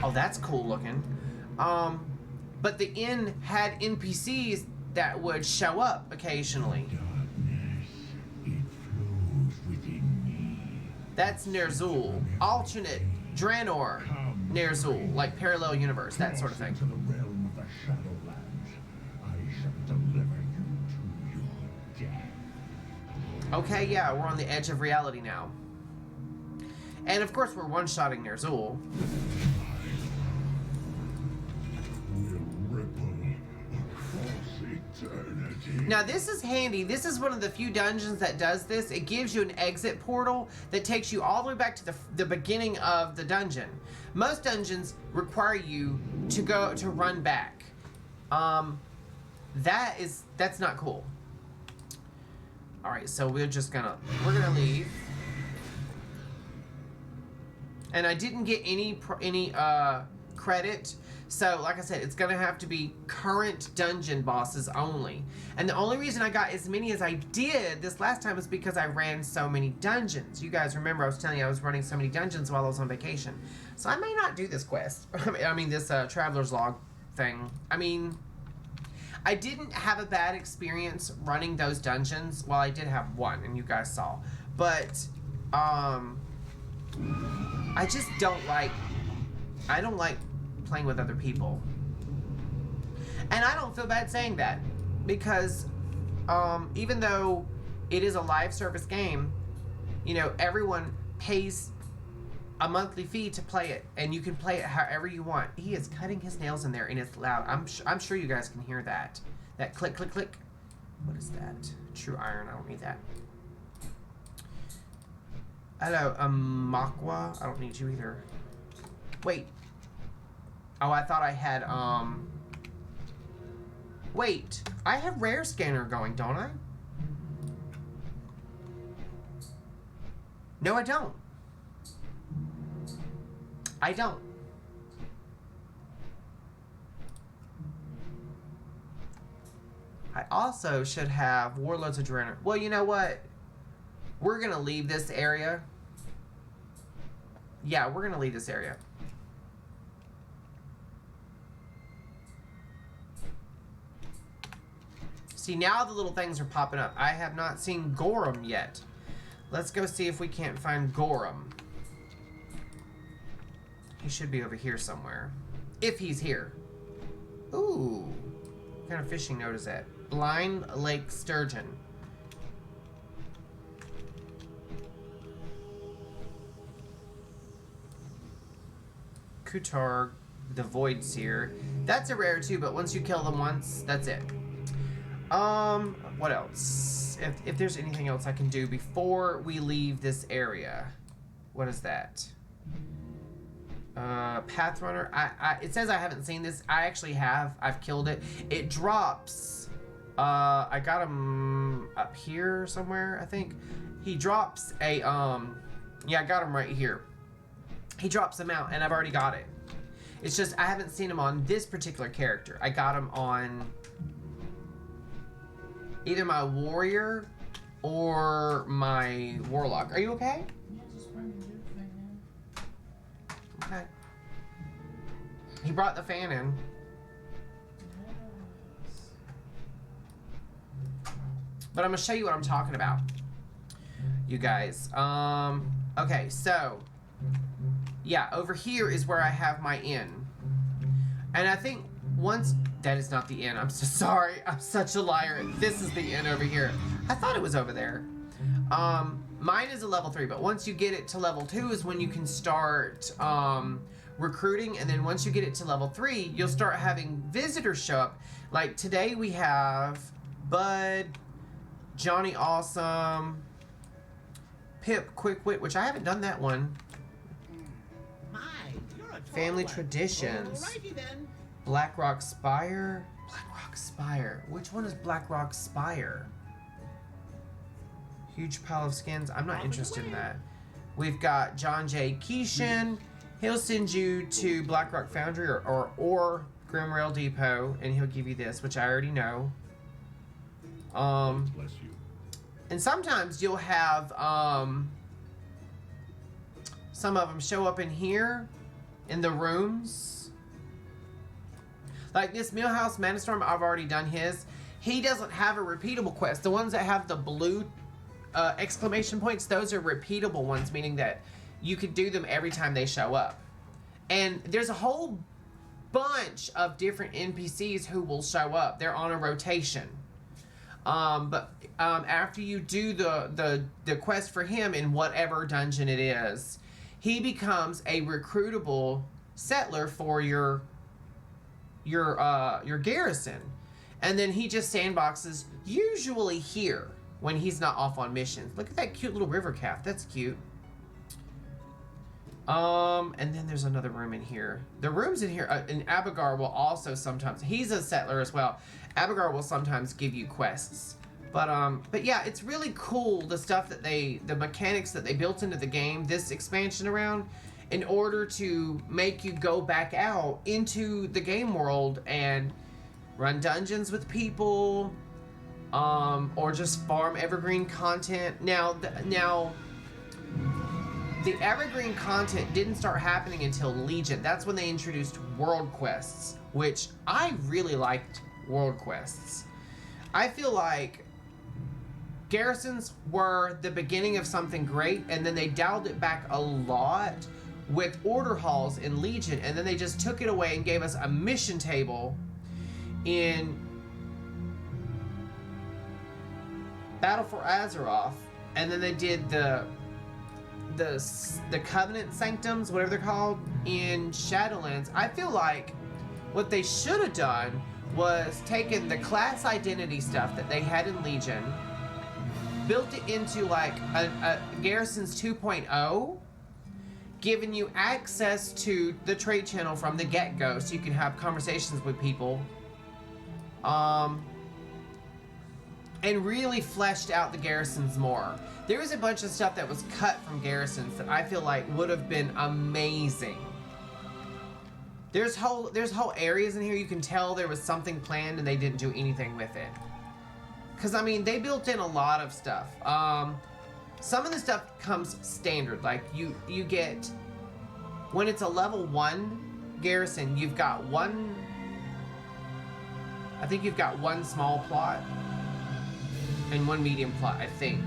Oh, that's cool looking. But the inn had NPCs that would show up occasionally. That's Nerzul. Alternate Draenor Nerzul, like parallel universe, that sort of thing. To the realm of the Shadowlands, I shall deliver you to your death. Okay, yeah, we're on the edge of reality now. And of course, we're one-shotting Nerzul. Now this is handy. This is one of the few dungeons that does this. It gives you an exit portal that takes you all the way back to the beginning of the dungeon. Most dungeons require you to run back. That's not cool. All right, so we're gonna leave. And I didn't get any credit. So, like I said, it's gonna have to be current dungeon bosses only. And the only reason I got as many as I did this last time was because I ran so many dungeons. You guys remember I was telling you I was running so many dungeons while I was on vacation. So I may not do this quest. I mean, this Traveler's Log thing. I mean, I didn't have a bad experience running those dungeons. Well, I did have one, and you guys saw. But, I just don't like... I don't like playing with other people. And I don't feel bad saying that, because even though it is a live service game, you know, everyone pays a monthly fee to play it, and you can play it however you want. He is cutting his nails in there, and it's loud. I'm sure you guys can hear that. That click, click, click. What is that? True iron. I don't need that. Hello, Makwa. I don't need you either. Wait. Oh, I thought I had, Wait. I have rare scanner going, don't I? No, I don't. I don't. I also should have Warlord's Adrenaline. Well, you know what? We're going to leave this area. Yeah, we're going to leave this area. See, now the little things are popping up. I have not seen Gorham yet. Let's go see if we can't find Gorham. He should be over here somewhere. If he's here. Ooh. What kind of fishing note is that? Blind Lake Sturgeon. Kutar, the Void Seer. That's a rare too, but once you kill them once, that's it. What else? If there's anything else I can do before we leave this area. What is that? Pathrunner. It says I haven't seen this. I actually have. I've killed it. It drops. I got him up here somewhere, I think. He drops a, yeah, I got him right here. He drops them out, and I've already got it. It's just I haven't seen him on this particular character. I got him on either my warrior or my warlock. Are you okay? Yeah, just bring the dude thing in. Okay. He brought the fan in. But I'm gonna show you what I'm talking about, you guys. Okay, so yeah, over here is where I have my inn, and I think once that is not the inn. I'm so sorry. I'm such a liar. This is the inn over here. I thought it was over there. Mine is a level 3, but once you get it to level 2 is when you can start recruiting, and then once you get it to level 3, you'll start having visitors show up. Like today we have Bud, Johnny Awesome, Pip Quick Wit, which I haven't done that one. Family Traditions. Alrighty then. Black Rock Spire. Black Rock Spire. Which one is Black Rock Spire? Huge pile of skins. I'm not interested in that. We've got John J. Keishan. He'll send you to Black Rock Foundry or Grim Rail Depot, and he'll give you this, which I already know. Bless you. And sometimes you'll have some of them show up in here in the rooms. Like this Millhouse Manastorm, I've already done his. He doesn't have a repeatable quest. The ones that have the blue exclamation points, those are repeatable ones, meaning that you could do them every time they show up. And there's a whole bunch of different NPCs who will show up. They're on a rotation. But after you do the quest for him in whatever dungeon it is, he becomes a recruitable settler for your garrison. And then he just sandboxes, usually here, when he's not off on missions. Look at that cute little river calf. That's cute. And then there's another room in here. The rooms in here, and Abigar will also sometimes, he's a settler as well. Abigar will sometimes give you quests. But yeah, it's really cool, the stuff that the mechanics that they built into the game, this expansion around, in order to make you go back out into the game world and run dungeons with people, or just farm evergreen content. Now, the evergreen content didn't start happening until Legion. That's when they introduced world quests, which I really liked world quests. I feel like garrisons were the beginning of something great, and then they dialed it back a lot with order halls in Legion, and then they just took it away and gave us a mission table in Battle for Azeroth, and then they did the Covenant Sanctums, whatever they're called, in Shadowlands. I feel like what they should have done was taken the class identity stuff that they had in Legion, built it into like a Garrisons 2.0, giving you access to the trade channel from the get-go so you can have conversations with people, and really fleshed out the Garrisons more. There was a bunch of stuff that was cut from Garrisons that I feel like would have been amazing. There's whole areas in here you can tell there was something planned and they didn't do anything with it. Cause I mean, they built in a lot of stuff. Some of the stuff comes standard. Like you get, when it's a level 1 garrison, you've got one, I think you've got one small plot and one medium plot, I think.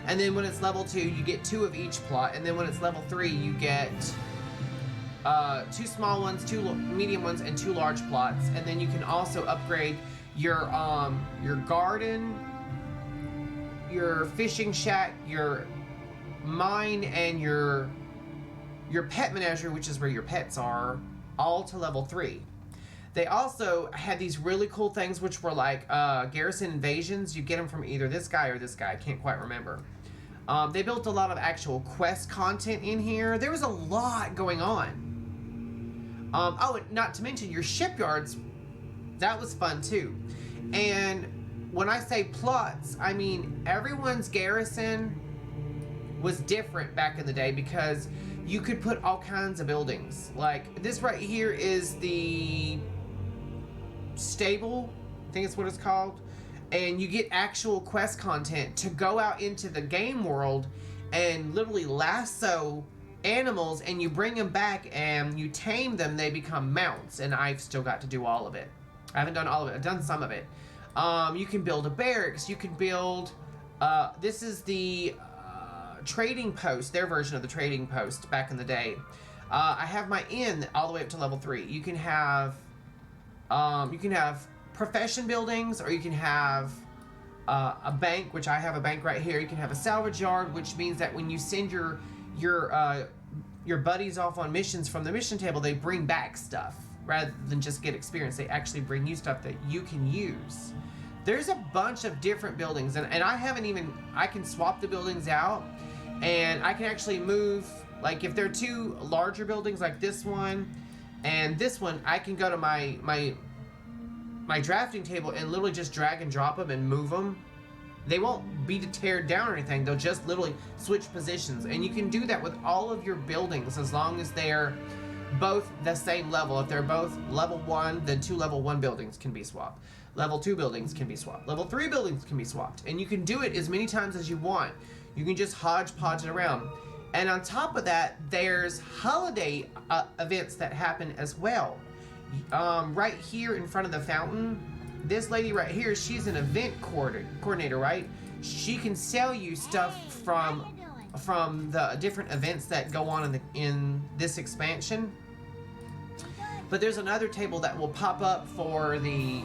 And then when it's level 2, you get 2 of each plot. And then when it's level 3, you get 2 small ones, 2 medium ones, and 2 large plots. And then you can also upgrade your garden, your fishing shack, your mine, and your pet menagerie, which is where your pets are, all to level 3. They also had these really cool things, which were like garrison invasions. You get them from either this guy or this guy. I can't quite remember. They built a lot of actual quest content in here. There was a lot going on. Oh, and not to mention your shipyards. That was fun too. And when I say plots, I mean everyone's garrison was different back in the day because you could put all kinds of buildings. Like this right here is the stable, I think it's what it's called, and you get actual quest content to go out into the game world and literally lasso animals, and you bring them back and you tame them, they become mounts, and I've still got to do all of it. I haven't done all of it, I've done some of it. You can build a barracks, you can build, this is the trading post, their version of the trading post back in the day. I have my inn all the way up to level 3. You can have profession buildings, or you can have a bank, which I have a bank right here. You can have a salvage yard, which means that when you send your buddies off on missions from the mission table, they bring back stuff rather than just get experience. They actually bring you stuff that you can use. There's a bunch of different buildings, and I haven't even, I can swap the buildings out, and I can actually move, like if they're 2 larger buildings like this one and this one, I can go to my drafting table and literally just drag and drop them and move them. They won't be teared down or anything. They'll just literally switch positions. And you can do that with all of your buildings as long as they're both the same level. If they're both level 1, then 2 level 1 buildings can be swapped. Level 2 buildings can be swapped. Level 3 buildings can be swapped. And you can do it as many times as you want. You can just hodgepodge it around. And on top of that, there's holiday events that happen as well. Right here in front of the fountain, this lady right here, she's an event coordinator, right? She can sell you stuff from the different events that go on in this expansion. But there's another table that will pop up for the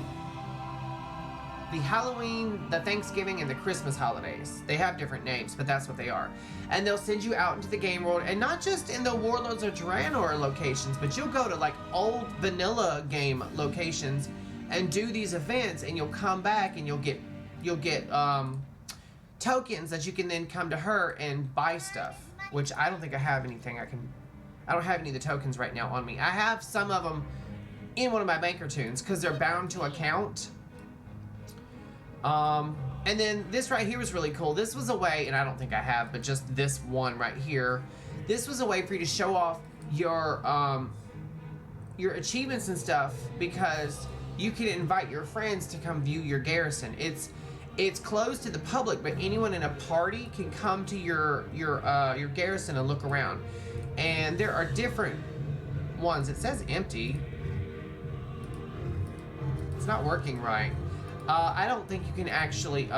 Halloween, the Thanksgiving, and the Christmas holidays. They have different names, but that's what they are. And they'll send you out into the game world, and not just in the Warlords of Draenor locations, but you'll go to like old vanilla game locations and do these events, and you'll come back and you'll get tokens that you can then come to her and buy stuff, which I don't think I have anything I don't have any of the tokens right now on me. I have some of them in one of my banker tunes because they're bound to account. And then this right here was really cool. This was a way, and I don't think I have, but just this one right here. This was a way for you to show off your achievements and stuff, because you can invite your friends to come view your garrison. It's closed to the public, but anyone in a party can come to your garrison and look around. And there are different ones. It says empty. It's not working right. I don't think you can actually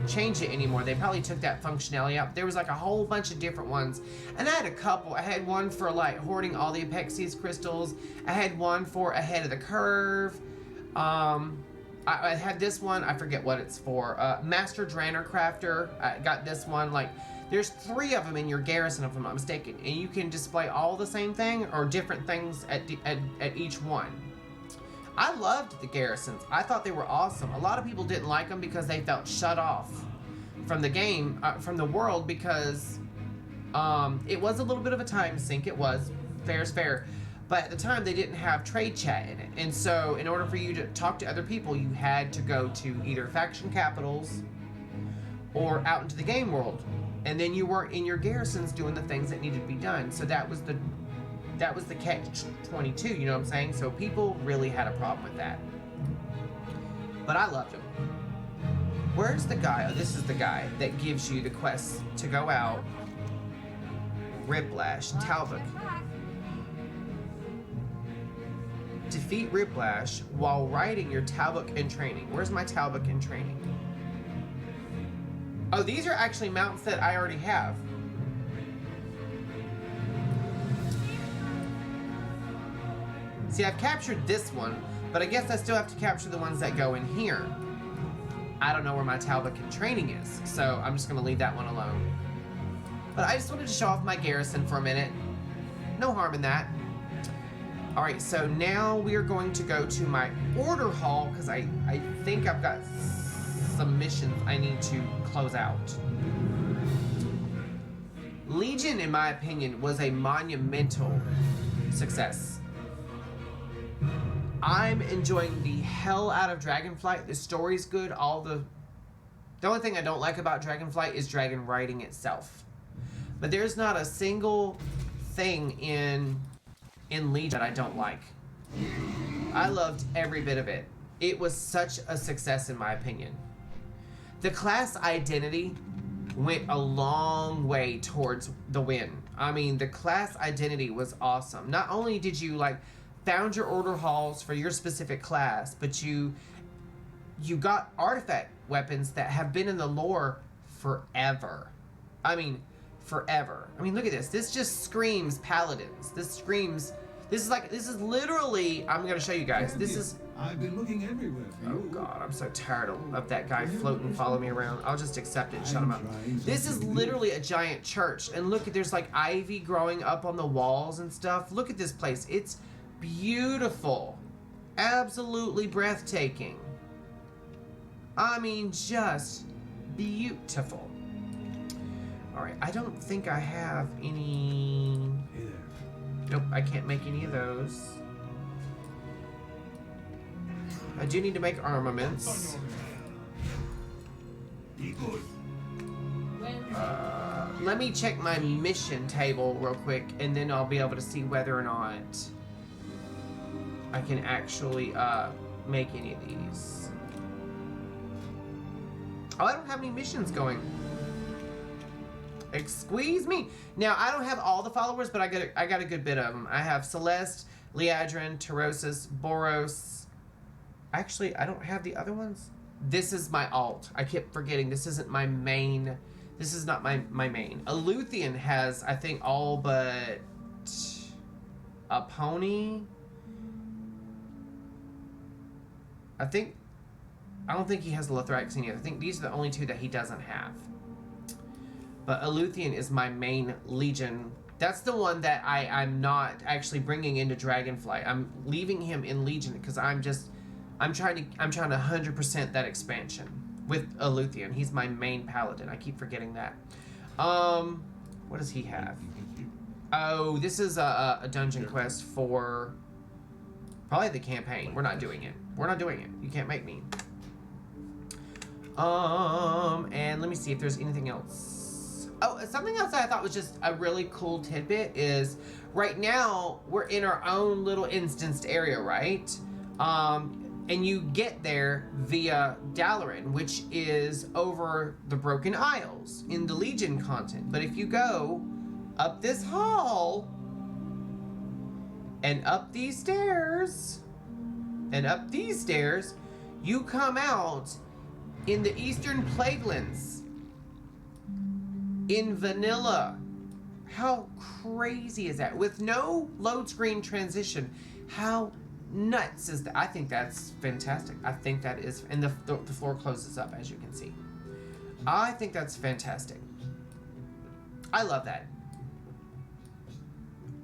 change it anymore. They probably took that functionality out. There was like a whole bunch of different ones. And I had a couple. I had one for like hoarding all the Apexius crystals. I had one for ahead of the curve. I had this one. I forget what it's for. Master Draenor Crafter. I got this one. Like, there's 3 of them in your garrison, if I'm not mistaken. And you can display all the same thing or different things at each one. I loved the garrisons. I thought they were awesome. A lot of people didn't like them because they felt shut off from the game, from the world, because it was a little bit of a time sink. It was. Fair is fair. But at the time, they didn't have trade chat in it. And so in order for you to talk to other people, you had to go to either faction capitals or out into the game world. And then you weren't in your garrisons doing the things that needed to be done. So that was the catch-22, you know what I'm saying? So people really had a problem with that. But I loved him. Where's the guy? Oh, this is the guy that gives you the quest to go out. Riplash, Talbot. Defeat Riplash while riding your Talbot in training. Where's my Talbot in training? Oh, these are actually mounts that I already have. See, I've captured this one, but I guess I still have to capture the ones that go in here. I don't know where my Talbot in training is, so I'm just going to leave that one alone. But I just wanted to show off my garrison for a minute. No harm in that. Alright, so now we are going to go to my order hall, because I think I've got some missions I need to close out. Legion, in my opinion, was a monumental success. I'm enjoying the hell out of Dragonflight. The story's good. The only thing I don't like about Dragonflight is dragon riding itself. But there's not a single thing in Legion that I don't like. I loved every bit of it. It was such a success in my opinion. The class identity went a long way towards the win. I mean, the class identity was awesome. Not only did you found your order halls for your specific class, but you got artifact weapons that have been in the lore forever. I mean, forever. I mean, look at this. This just screams paladins. This is literally, I'm gonna show you guys. I've been looking everywhere for you. Oh God, I'm so tired of that guy floating, following me around. I'll just accept it and shut him up. This is literally a giant church. And look, there's ivy growing up on the walls and stuff. Look at this place. It's beautiful. Absolutely breathtaking. I mean, just beautiful. Alright, I don't think I have any... Hey there. Nope, I can't make any of those. I do need to make armaments. Be good. Let me check my mission table real quick, and then I'll be able to see whether or not I can actually make any of these. Oh, I don't have any missions going. Excuse me. Now, I don't have all the followers, but I got a good bit of them. I have Celeste, Liadrin, Terosis, Boros. Actually, I don't have the other ones. This is my alt. I kept forgetting. This isn't my main. This is not my main. Eluthian has, I think, all but a pony. I don't think he has the Lothraxine yet. I think these are the only 2 that he doesn't have. But Eluthian is my main Legion. That's the one that I'm not actually bringing into Dragonflight. I'm leaving him in Legion because I'm trying to 100% that expansion with Eluthian. He's my main paladin. I keep forgetting that. What does he have? Oh, this is a dungeon quest for probably the campaign. We're not doing it. You can't make me. And let me see if there's anything else. Oh, something else that I thought was just a really cool tidbit is right now we're in our own little instanced area, right? And you get there via Dalaran, which is over the Broken Isles in the Legion content. But if you go up this hall and up these stairs, you come out in the Eastern Plaguelands, in vanilla. How crazy is that? With no load screen transition. How nuts is that? I think that's fantastic. I think that is, and the floor closes up, as you can see. I think that's fantastic. I love that.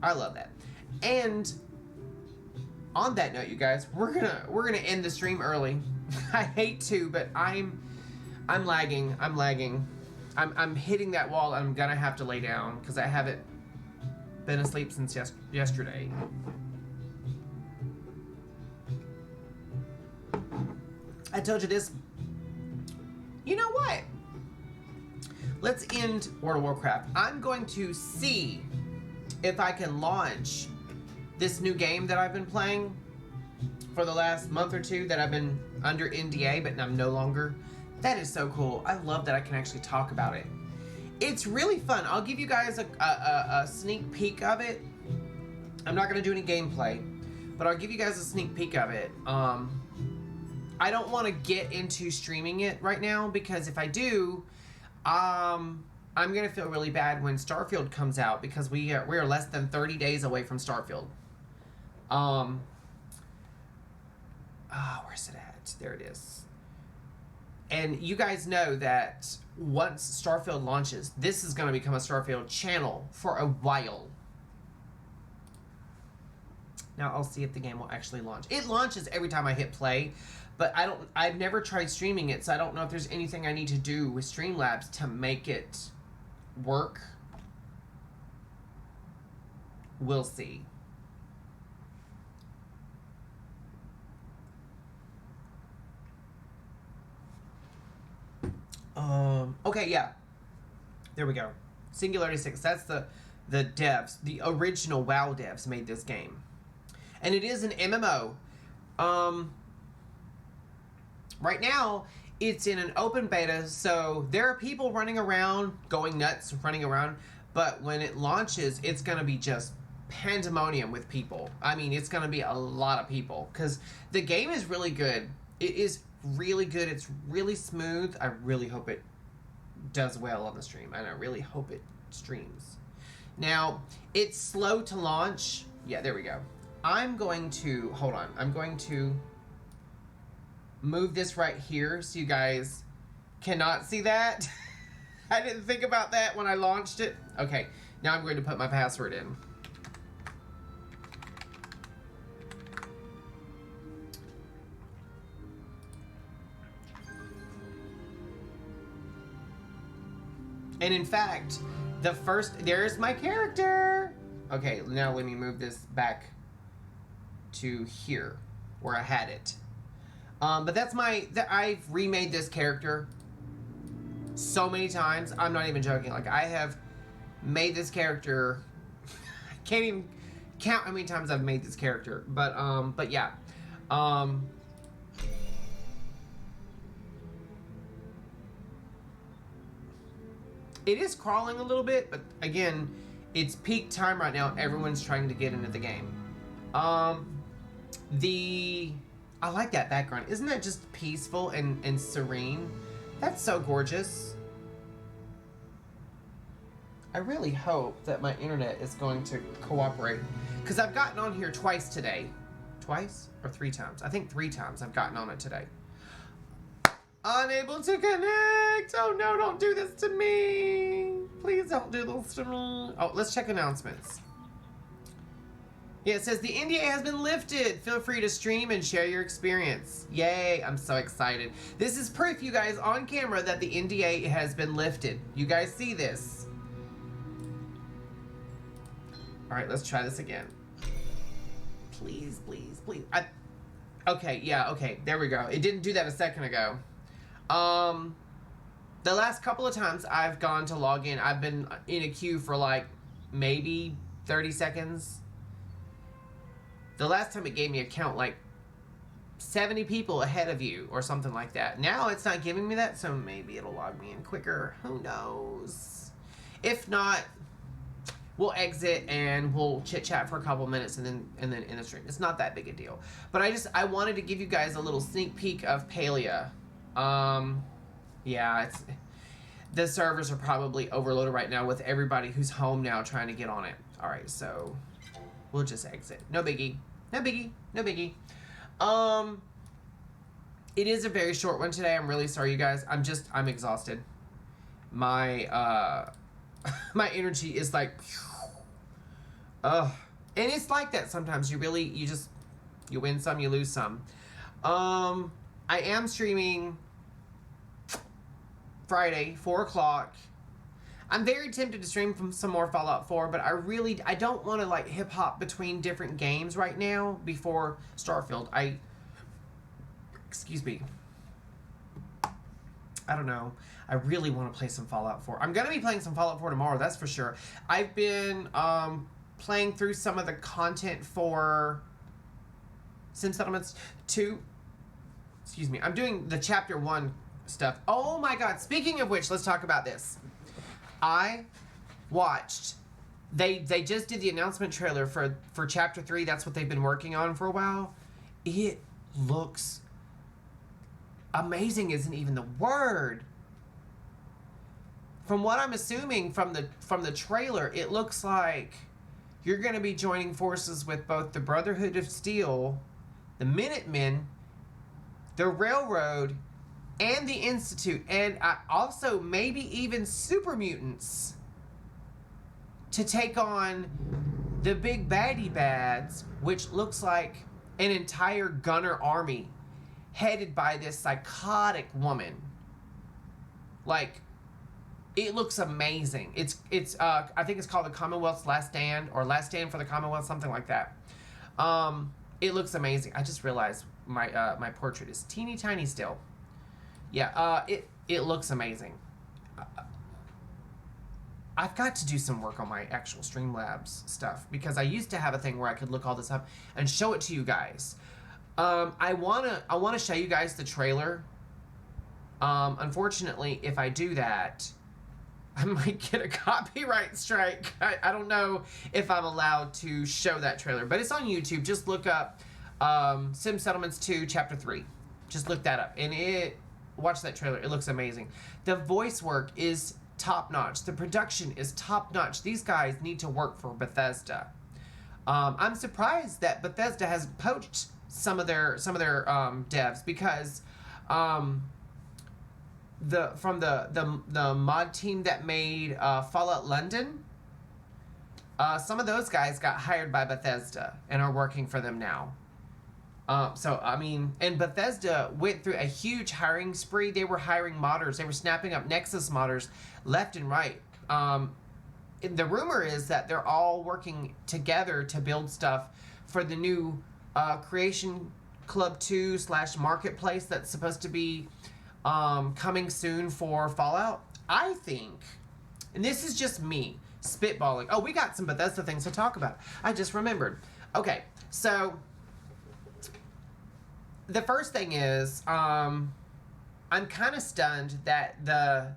I love that. And on that note, you guys, we're gonna end the stream early. I hate to, but I'm lagging. I'm hitting that wall. I'm gonna have to lay down because I haven't been asleep since yesterday. I told you this. You know what? Let's end World of Warcraft. I'm going to see if I can launch this new game that I've been playing for the last month or two that I've been under NDA, but I'm no longer. That is so cool. I love that I can actually talk about it. It's really fun. I'll give you guys a sneak peek of it. I'm not going to do any gameplay, but I'll give you guys a sneak peek of it. I don't want to get into streaming it right now because if I do, I'm going to feel really bad when Starfield comes out because we are less than 30 days away from Starfield. Where's it at? There it is. And you guys know that once Starfield launches, this is going to become a Starfield channel for a while. Now I'll see if the game will actually launch. It launches every time I hit play, but I've never tried streaming it, so I don't know if there's anything I need to do with Streamlabs to make it work. We'll see. Okay, yeah. There we go. Singularity 6. That's the devs, the original WoW devs made this game. And it is an MMO. Right now, it's in an open beta, so there are people running around, going nuts, running around, but when it launches, it's going to be just pandemonium with people. I mean, it's going to be a lot of people, because the game is really good. It is really good. It's really smooth. I really hope it does well on the stream, and I really hope it streams. Now, it's slow to launch. Yeah, there we go. I'm going to, hold on, I'm going to move this right here so you guys cannot see that. I didn't think about that when I launched it. Okay, now I'm going to put my password in. And in fact, there's my character. Okay, now let me move this back to here where I had it. But I've remade this character so many times. I'm not even joking. Like, I have made this character. I can't even count how many times I've made this character. But yeah. It is crawling a little bit, but again, it's peak time right now. Everyone's trying to get into the game. I like that background. Isn't that just peaceful and serene? That's so gorgeous. I really hope that my internet is going to cooperate, because I've gotten on here twice today. Twice or 3 times? I think 3 times I've gotten on it today. Unable to connect. Oh no, don't do this to me. Please don't do this to me. Oh, let's check announcements. Yeah, it says the NDA has been lifted. Feel free to stream and share your experience. Yay, I'm so excited. This is proof, you guys, on camera that the NDA has been lifted. You guys see this. All right, let's try this again. Please, please, please. Okay, yeah, okay, there we go. It didn't do that a second ago. The last couple of times I've gone to log in, I've been in a queue for like maybe 30 seconds. The last time it gave me a count like 70 people ahead of you or something like that. Now it's not giving me that, so maybe it'll log me in quicker. Who knows? If not, we'll exit and we'll chit chat for a couple minutes and then end the stream. It's not that big a deal. But I wanted to give you guys a little sneak peek of Palia. Yeah, the servers are probably overloaded right now with everybody who's home now trying to get on it. All right, so we'll just exit. No biggie. No biggie. No biggie. It is a very short one today. I'm really sorry, you guys. I'm exhausted. My my energy is like, and it's like that sometimes. You win some, you lose some. I am streaming Friday, 4 o'clock. I'm very tempted to stream from some more Fallout 4, but I don't want to like hip hop between different games right now before Starfield. Excuse me. I don't know. I really want to play some Fallout 4. I'm going to be playing some Fallout 4 tomorrow, that's for sure. I've been playing through some of the content for Sim Settlements 2. Excuse me. I'm doing the Chapter 1 stuff. Oh my god. Speaking of which, let's talk about this. I watched... They just did the announcement trailer for Chapter 3. That's what they've been working on for a while. It looks... amazing isn't even the word. From what I'm assuming from the trailer, it looks like you're going to be joining forces with both the Brotherhood of Steel, the Minutemen, the Railroad, and the Institute, and also maybe even super mutants to take on the big baddie bads, which looks like an entire gunner army headed by this psychotic woman. Like, it looks amazing. It's I think it's called the Commonwealth's Last Stand, or Last Stand for the Commonwealth, something like that. It looks amazing. I just realized my portrait is teeny tiny still. Yeah, it looks amazing. I've got to do some work on my actual Streamlabs stuff, because I used to have a thing where I could look all this up and show it to you guys. I wanna show you guys the trailer. Unfortunately, if I do that, I might get a copyright strike. I don't know if I'm allowed to show that trailer, but it's on YouTube. Just look up Sim Settlements 2 Chapter 3. Just look that up, and watch that trailer. It looks amazing. The voice work is top-notch. The production is top-notch. These guys need to work for Bethesda. I'm surprised that Bethesda has poached some of their devs, because the mod team that made Fallout London, some of those guys got hired by Bethesda and are working for them now. So I mean, and Bethesda went through a huge hiring spree. They were hiring modders. They were snapping up Nexus modders left and right. The rumor is that they're all working together to build stuff for the new Creation Club 2 / Marketplace that's supposed to be coming soon for Fallout. I think, and this is just me spitballing. Oh, we got some Bethesda things to talk about. I just remembered. Okay, so the first thing is, I'm kind of stunned that the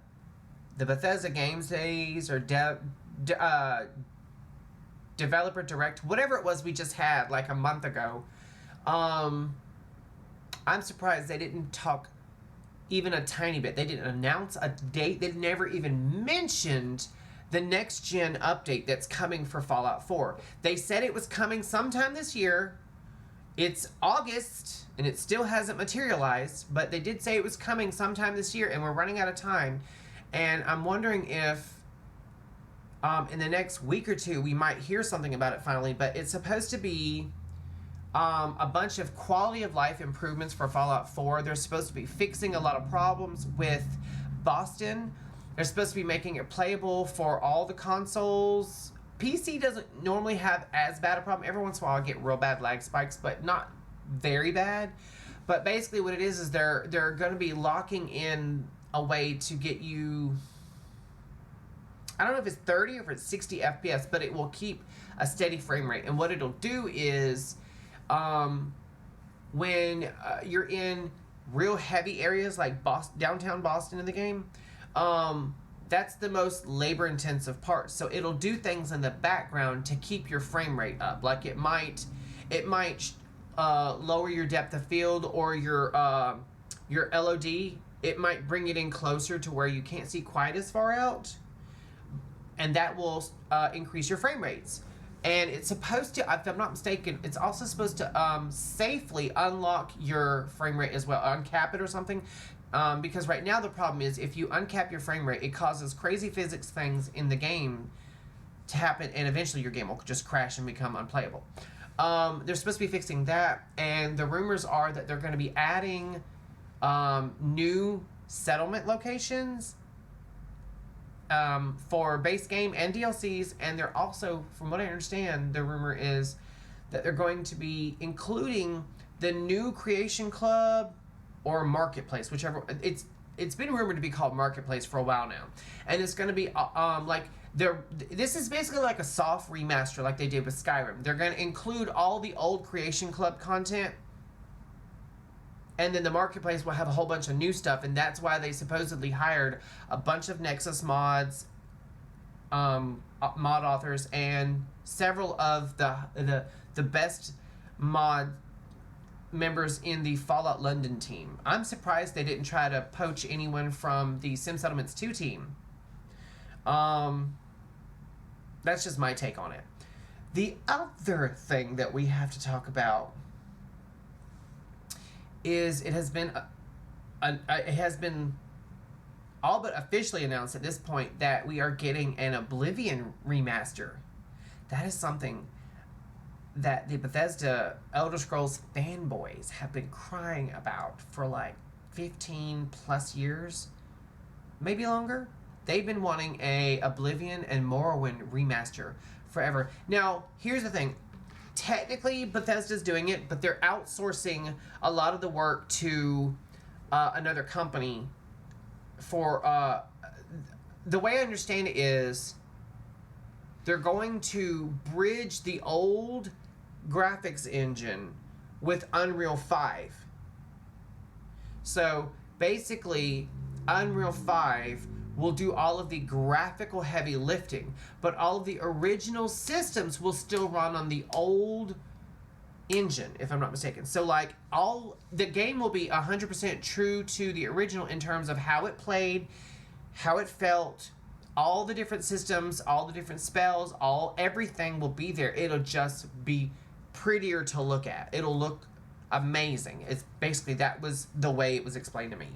Bethesda Games Days or Developer Direct, whatever it was we just had like a month ago, I'm surprised they didn't talk even a tiny bit. They didn't announce a date. They never even mentioned the next gen update that's coming for Fallout 4. They said it was coming sometime this year. It's August, and it still hasn't materialized, but they did say it was coming sometime this year, and we're running out of time. And I'm wondering if in the next week or two we might hear something about it finally, but it's supposed to be a bunch of quality of life improvements for Fallout 4. They're supposed to be fixing a lot of problems with Boston. They're supposed to be making it playable for all the consoles. PC doesn't normally have as bad a problem. Every once in a while I get real bad lag spikes, but not very bad. But basically what it is they're going to be locking in a way to get you, I don't know if it's 30 or if it's 60 FPS, but it will keep a steady frame rate. And what it'll do is, when you're in real heavy areas like downtown Boston in the game, that's the most labor-intensive part. So it'll do things in the background to keep your frame rate up. Like it might lower your depth of field or your LOD it might bring it in closer to where you can't see quite as far out, and that will increase your frame rates. And it's supposed to, if I'm not mistaken, it's also supposed to safely unlock your frame rate as well, uncap it or something. Because right now the problem is if you uncap your frame rate, it causes crazy physics things in the game to happen, and eventually your game will just crash and become unplayable. They're supposed to be fixing that, and the rumors are that they're going to be adding new settlement locations for base game and DLCs, and they're also, from what I understand, the rumor is that they're going to be including the new Creation Club or Marketplace, whichever. It's been rumored to be called Marketplace for a while now, and it's going to be this is basically like a soft remaster like they did with Skyrim. They're going to include all the old Creation Club content, and then the Marketplace will have a whole bunch of new stuff, and that's why they supposedly hired a bunch of Nexus mods, mod authors, and several of the best mod members in the Fallout London team. I'm surprised they didn't try to poach anyone from the Sim Settlements 2 team. That's just my take on it. The other thing that we have to talk about is it has been all but officially announced at this point that we are getting an Oblivion remaster. That is something that the Bethesda Elder Scrolls fanboys have been crying about for like 15 plus years, maybe longer. They've been wanting a Oblivion and Morrowind remaster forever. Now, here's the thing. Technically, Bethesda's doing it, but they're outsourcing a lot of the work to another company for... the way I understand it is they're going to bridge the old graphics engine with Unreal 5. So, basically, Unreal 5 will do all of the graphical heavy lifting, but all of the original systems will still run on the old engine, if I'm not mistaken. So like the game will be 100% true to the original in terms of how it played, how it felt, all the different systems, all the different spells, everything will be there. It'll just be prettier to look at. It'll look amazing. It's basically, that was the way it was explained to me.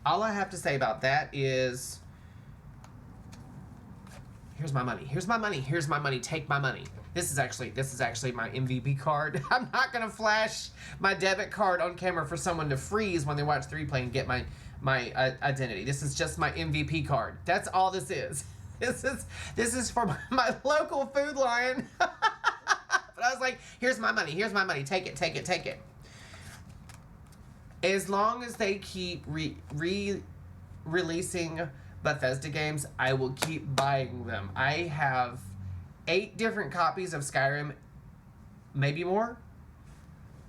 All I have to say about that is, here's my money. Here's my money. Here's my money. Take my money. This is actually my MVP card. I'm not gonna flash my debit card on camera for someone to freeze when they watch the replay and get my identity. This is just my MVP card. That's all this is. This is for my local Food Lion. But I was like, here's my money. Here's my money. Take it. Take it. Take it. As long as they keep releasing Bethesda games, I will keep buying them. I have 8 different copies of Skyrim, maybe more.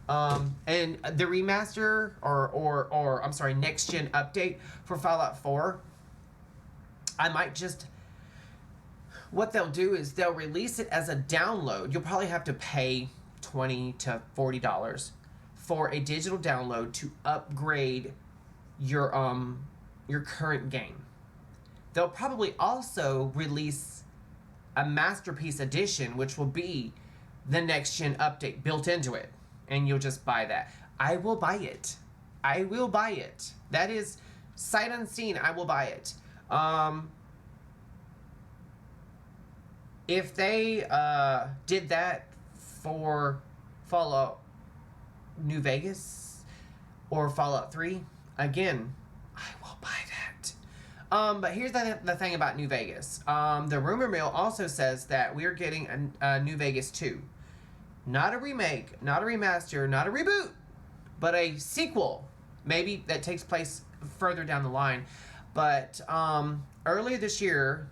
And the remaster or I'm sorry, next gen update for Fallout 4, I might just, what they'll do is they'll release it as a download. You'll probably have to pay $20 to $40 for a digital download to upgrade your current game. They'll probably also release a Masterpiece Edition, which will be the next gen update built into it, and you'll just buy that. I will buy it. I will buy it. That is sight unseen. I will buy it. If they did that for Fallout New Vegas or Fallout 3, again, I will buy that. But here's the thing about New Vegas. The rumor mill also says that we're getting a New Vegas 2. Not a remake, not a remaster, not a reboot, but a sequel. Maybe that takes place further down the line. But earlier this year,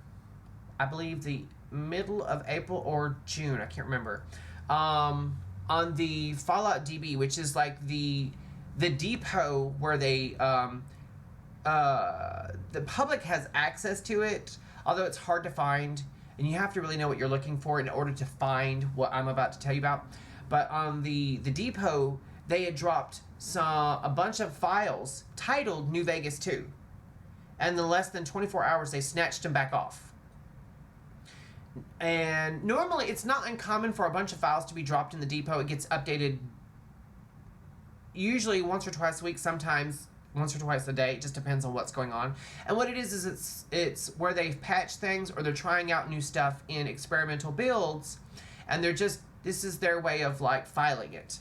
I believe the middle of April or June, I can't remember, on the Fallout DB, which is like the depot where they the public has access to it, although it's hard to find, and you have to really know what you're looking for in order to find what I'm about to tell you about. But on the depot, they had dropped a bunch of files titled New Vegas 2. And in less than 24 hours, they snatched them back off. And normally, it's not uncommon for a bunch of files to be dropped in the depot. It gets updated usually once or twice a week, sometimes once or twice a day. It just depends on what's going on. And what it is it's where they've patched things or they're trying out new stuff in experimental builds. And this is their way of like filing it.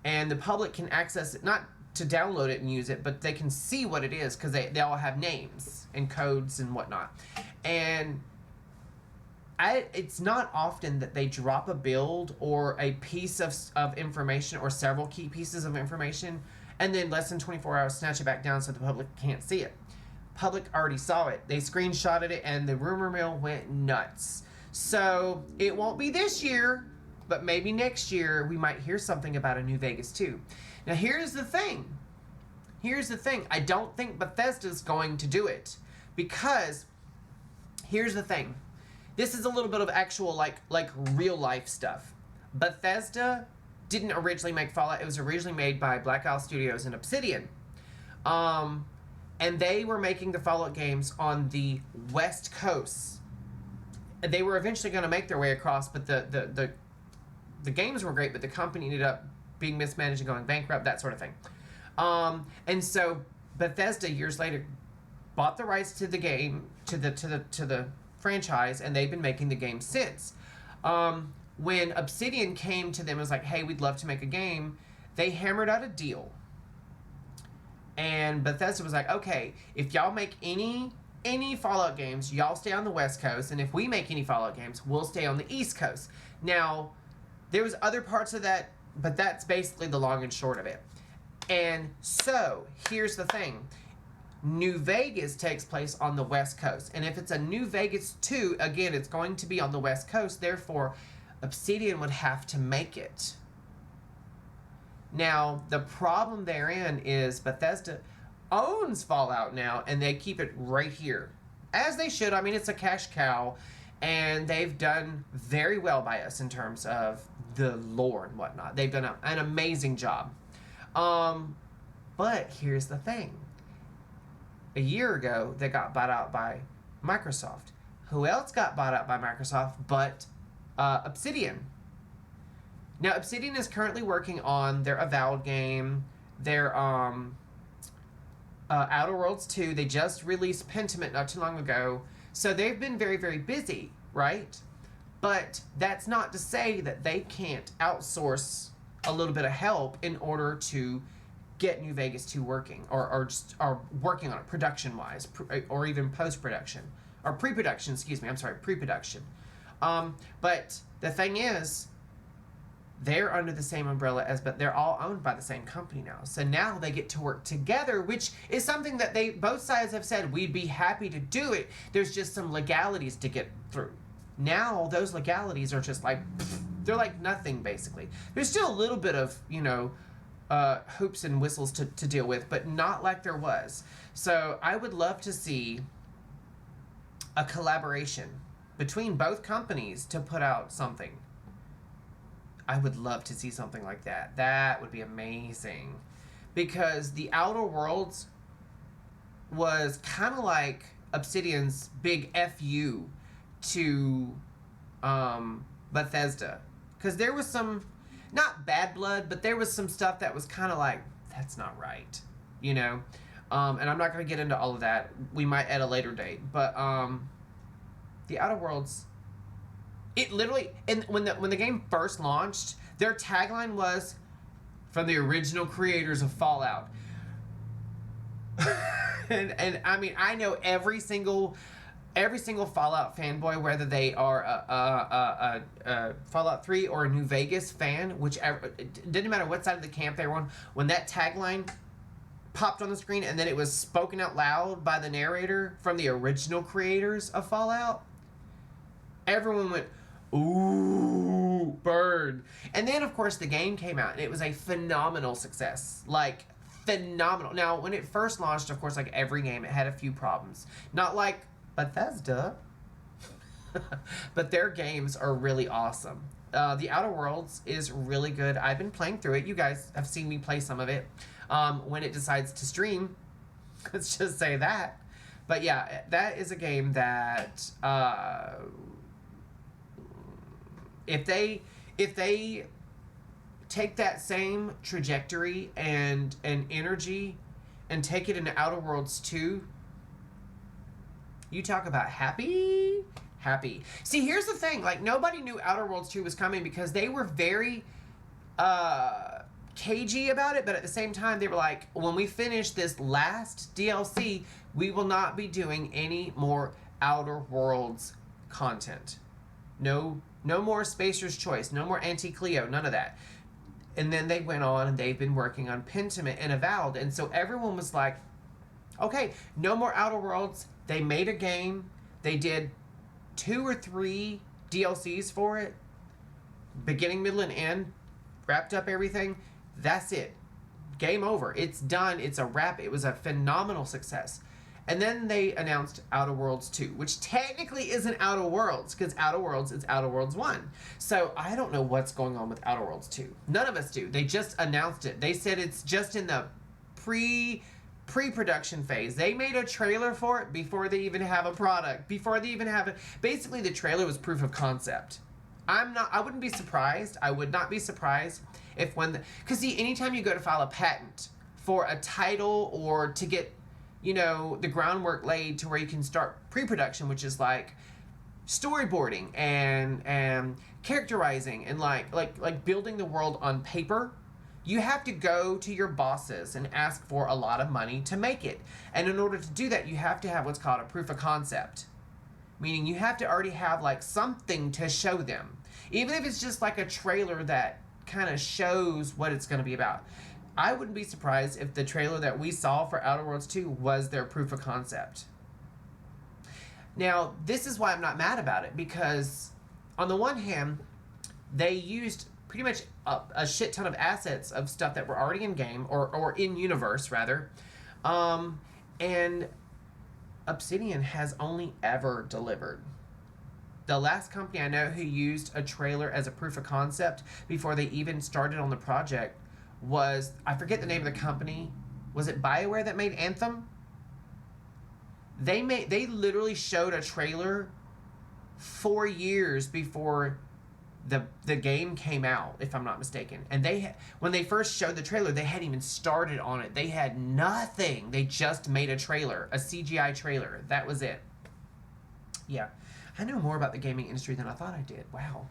And the public can access it, not to download it and use it, but they can see what it is because they all have names and codes and whatnot. And it's not often that they drop a build or a piece of information or several key pieces of information and then less than 24 hours snatch it back down so the public can't see it. Public already saw it. They screenshotted it and the rumor mill went nuts. So it won't be this year, but maybe next year we might hear something about a New Vegas 2. Now here's the thing. I don't think Bethesda's going to do it because here's the thing. This is a little bit of actual like real life stuff. Bethesda didn't originally make Fallout. It was originally made by Black Isle Studios and Obsidian. And they were making the Fallout games on the West Coast. They were eventually going to make their way across, but the games were great, but the company ended up being mismanaged and going bankrupt, that sort of thing. And so Bethesda years later bought the rights to the game, to the franchise, and they've been making the game since. When Obsidian came to them and was like, hey, we'd love to make a game, they hammered out a deal. And Bethesda was like, okay, if y'all make any Fallout games, y'all stay on the West Coast, and if we make any Fallout games, we'll stay on the East Coast. Now, there was other parts of that, but that's basically the long and short of it. And so, here's the thing. New Vegas takes place on the West Coast. And if it's a New Vegas 2, again, it's going to be on the West Coast. Therefore, Obsidian would have to make it. Now, the problem therein is Bethesda owns Fallout now, and they keep it right here. As they should. I mean, it's a cash cow, and they've done very well by us in terms of the lore and whatnot. They've done an amazing job. But here's the thing. A year ago, they got bought out by Microsoft. Who else got bought out by Microsoft but Obsidian? Now, Obsidian is currently working on their Avowed game, their Outer Worlds 2. They just released Pentiment not too long ago. So they've been very, very busy, right? But that's not to say that they can't outsource a little bit of help in order to get New Vegas 2 working, or working on it production-wise, or even post-production, or pre-production, pre-production. But the thing is, they're under the same umbrella but they're all owned by the same company now. So now they get to work together, which is something that both sides have said, we'd be happy to do it. There's just some legalities to get through. Now, those legalities are just like, they're like nothing, basically. There's still a little bit of, hoops and whistles to deal with, but not like there was. So I would love to see a collaboration between both companies to put out something. I would love to see something like that. That would be amazing. Because the Outer Worlds was kind of like Obsidian's big FU to Bethesda. Because there was some, not bad blood, but there was some stuff that was kind of like, that's not right. And I'm not going to get into all of that. We might at a later date. But the Outer Worlds, it literally, and when the game first launched, their tagline was, from the original creators of Fallout. and I mean, I know every single Fallout fanboy, whether they are a Fallout 3 or a New Vegas fan, whichever, it didn't matter what side of the camp they were on, when that tagline popped on the screen and then it was spoken out loud by the narrator from the original creators of Fallout, everyone went, ooh, bird. And then, of course, the game came out, and it was a phenomenal success. Like, phenomenal. Now, when it first launched, of course, like every game, it had a few problems. Not like Bethesda, but their games are really awesome. The Outer Worlds is really good. I've been playing through it. You guys have seen me play some of it. When it decides to stream, let's just say that. But yeah, that is a game that if they take that same trajectory and energy and take it into Outer Worlds 2, you talk about happy. See, here's the thing. Like, nobody knew Outer Worlds 2 was coming because they were very cagey about it, but at the same time, they were like, when we finish this last DLC, we will not be doing any more Outer Worlds content. No more Spacer's Choice, no more Anti-Cleo, none of that. And then they went on and they've been working on Pentiment and Avowed, and so everyone was like, okay, no more Outer Worlds. They made a game. They did 2 or 3 DLCs for it, beginning, middle, and end, wrapped up everything. That's it. Game over. It's done. It's a wrap. It was a phenomenal success. And then they announced Outer Worlds 2, which technically isn't Outer Worlds, because Outer Worlds is Outer Worlds 1. So I don't know what's going on with Outer Worlds 2. None of us do. They just announced it. They said it's just in the pre-production phase. They made a trailer for it before they even have a product, before they even have it. Basically, the trailer was proof of concept. I wouldn't be surprised. I would not be surprised if because see, anytime you go to file a patent for a title or to get, the groundwork laid to where you can start pre-production, which is like storyboarding and characterizing and like building the world on paper, you have to go to your bosses and ask for a lot of money to make it. And in order to do that, you have to have what's called a proof of concept. Meaning you have to already have like something to show them. Even if it's just like a trailer that kind of shows what it's going to be about. I wouldn't be surprised if the trailer that we saw for Outer Worlds 2 was their proof of concept. Now, this is why I'm not mad about it, because on the one hand, they used pretty much a shit ton of assets of stuff that were already in game, or in universe, rather. And Obsidian has only ever delivered. The last company I know who used a trailer as a proof of concept before they even started on the project was, I forget the name of the company. Was it BioWare that made Anthem? They literally showed a trailer 4 years before the game came out, if I'm not mistaken. And when they first showed the trailer, they hadn't even started on it. They had nothing. They just made a trailer, a CGI trailer. That was it. Yeah. I know more about the gaming industry than I thought I did. Wow.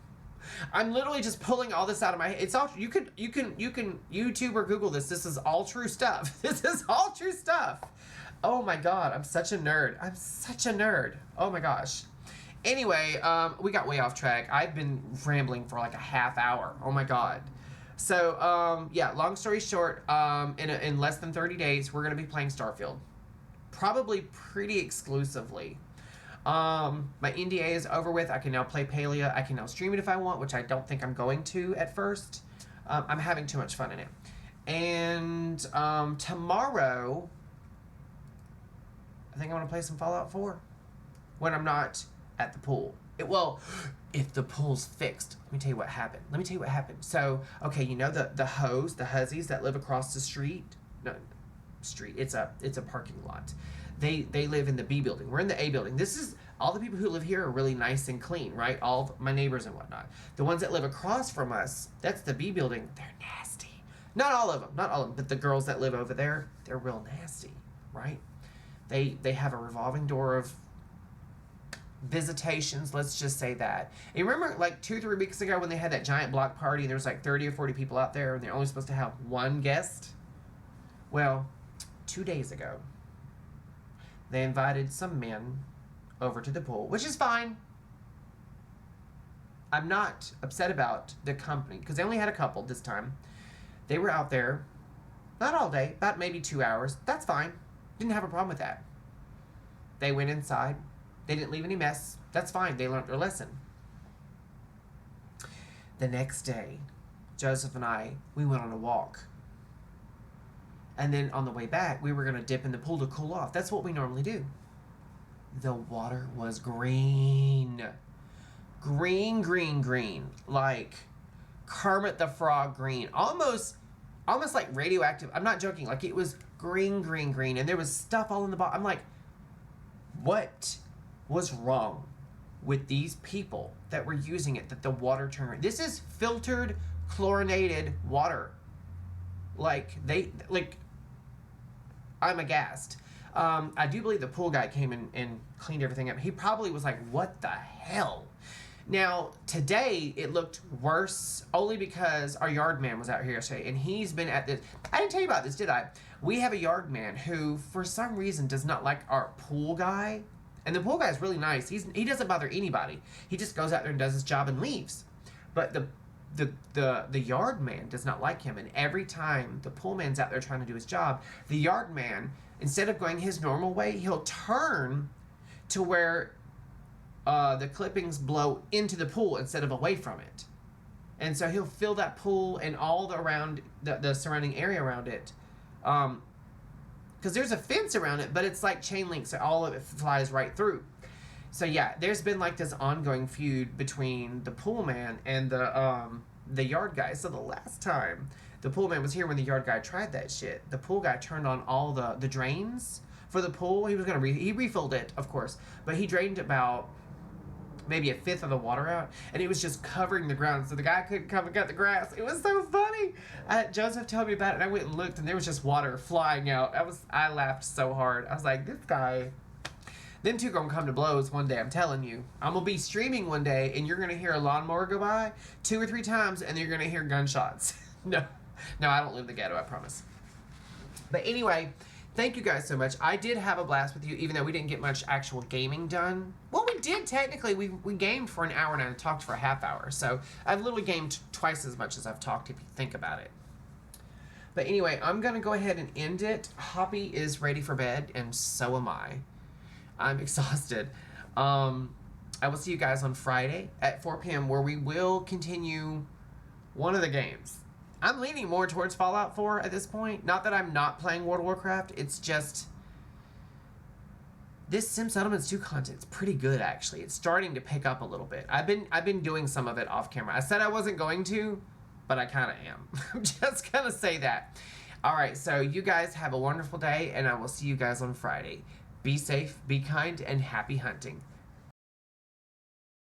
I'm literally just pulling all this out of my head. It's all you can YouTube or Google this. This is all true stuff. This is all true stuff. Oh my god, I'm such a nerd. Oh my gosh. Anyway, we got way off track. I've been rambling for like a half hour. Oh my god. So, yeah, long story short, in less than 30 days, we're going to be playing Starfield. Probably pretty exclusively. My NDA is over with. I can now play Palia. I can now stream it if I want, which I don't think I'm going to at first. I'm having too much fun in it. And tomorrow, I think I want to play some Fallout 4 when I'm not at the pool. If the pool's fixed. Let me tell you what happened. So, okay, the Huzzies that live across the street. No, street. It's a parking lot. They live in the B building. We're in the A building. This is all the people who live here are really nice and clean, right? All my neighbors and whatnot. The ones that live across from us, that's the B building. They're nasty. Not all of them, but the girls that live over there, they're real nasty, right? They have a revolving door of visitations, let's just say that. And remember like 2-3 weeks ago when they had that giant block party and there was like 30 or 40 people out there and they're only supposed to have one guest? Well, 2 days ago, they invited some men over to the pool, which is fine. I'm not upset about the company because they only had a couple this time. They were out there, not all day, about maybe 2 hours. That's fine. Didn't have a problem with that. They went inside. They didn't leave any mess. That's fine. They learned their lesson. The next day, Joseph and we went on a walk. And then on the way back, we were going to dip in the pool to cool off. That's what we normally do. The water was green. green, green, green, like Kermit the Frog green, almost like radioactive. I'm not joking. Like it was green, green, green, and there was stuff all in the bottom. I'm like, what was wrong with these people that were using it? That the water turned. This is filtered, chlorinated water. I'm aghast. I do believe the pool guy came in and cleaned everything up. He probably was like, what the hell? Now, today, it looked worse only because our yard man was out here yesterday, and he's been at this. I didn't tell you about this, did I? We have a yard man who, for some reason, does not like our pool guy. And the pool guy is really nice. He doesn't bother anybody. He just goes out there and does his job and leaves. But the yard man does not like him. And every time the pool man's out there trying to do his job, the yard man, instead of going his normal way, he'll turn to where the clippings blow into the pool instead of away from it. And so he'll fill that pool and all the surrounding area around it. Because there's a fence around it, but it's like chain link, so all of it flies right through. So yeah, there's been like this ongoing feud between the pool man and the yard guy. So the last time the pool man was here when the yard guy tried that shit, the pool guy turned on all the drains for the pool. He was gonna he refilled it, of course, but he drained about maybe a fifth of the water out, and it was just covering the ground, so the guy couldn't come and cut the grass. It was so funny. Joseph told me about it, and I went and looked, and there was just water flying out. I laughed so hard. I was like, this guy. Them two gonna come to blows one day, I'm telling you. I'm gonna be streaming one day, and you're gonna hear a lawnmower go by 2 or 3 times, and you're gonna hear gunshots. No, I don't live in the ghetto, I promise. But anyway, thank you guys so much. I did have a blast with you, even though we didn't get much actual gaming done. Well, we did technically. We gamed for an hour and I talked for a half hour. So I've literally gamed twice as much as I've talked, if you think about it. But anyway, I'm going to go ahead and end it. Hoppy is ready for bed, and so am I. I'm exhausted. I will see you guys on Friday at 4 p.m. where we will continue one of the games. I'm leaning more towards Fallout 4 at this point. Not that I'm not playing World of Warcraft. It's just this Sim Settlements 2 content's pretty good, actually. It's starting to pick up a little bit. I've been doing some of it off camera. I said I wasn't going to, but I kind of am. I'm just gonna say that. All right, so you guys have a wonderful day, and I will see you guys on Friday. Be safe, be kind, and happy hunting.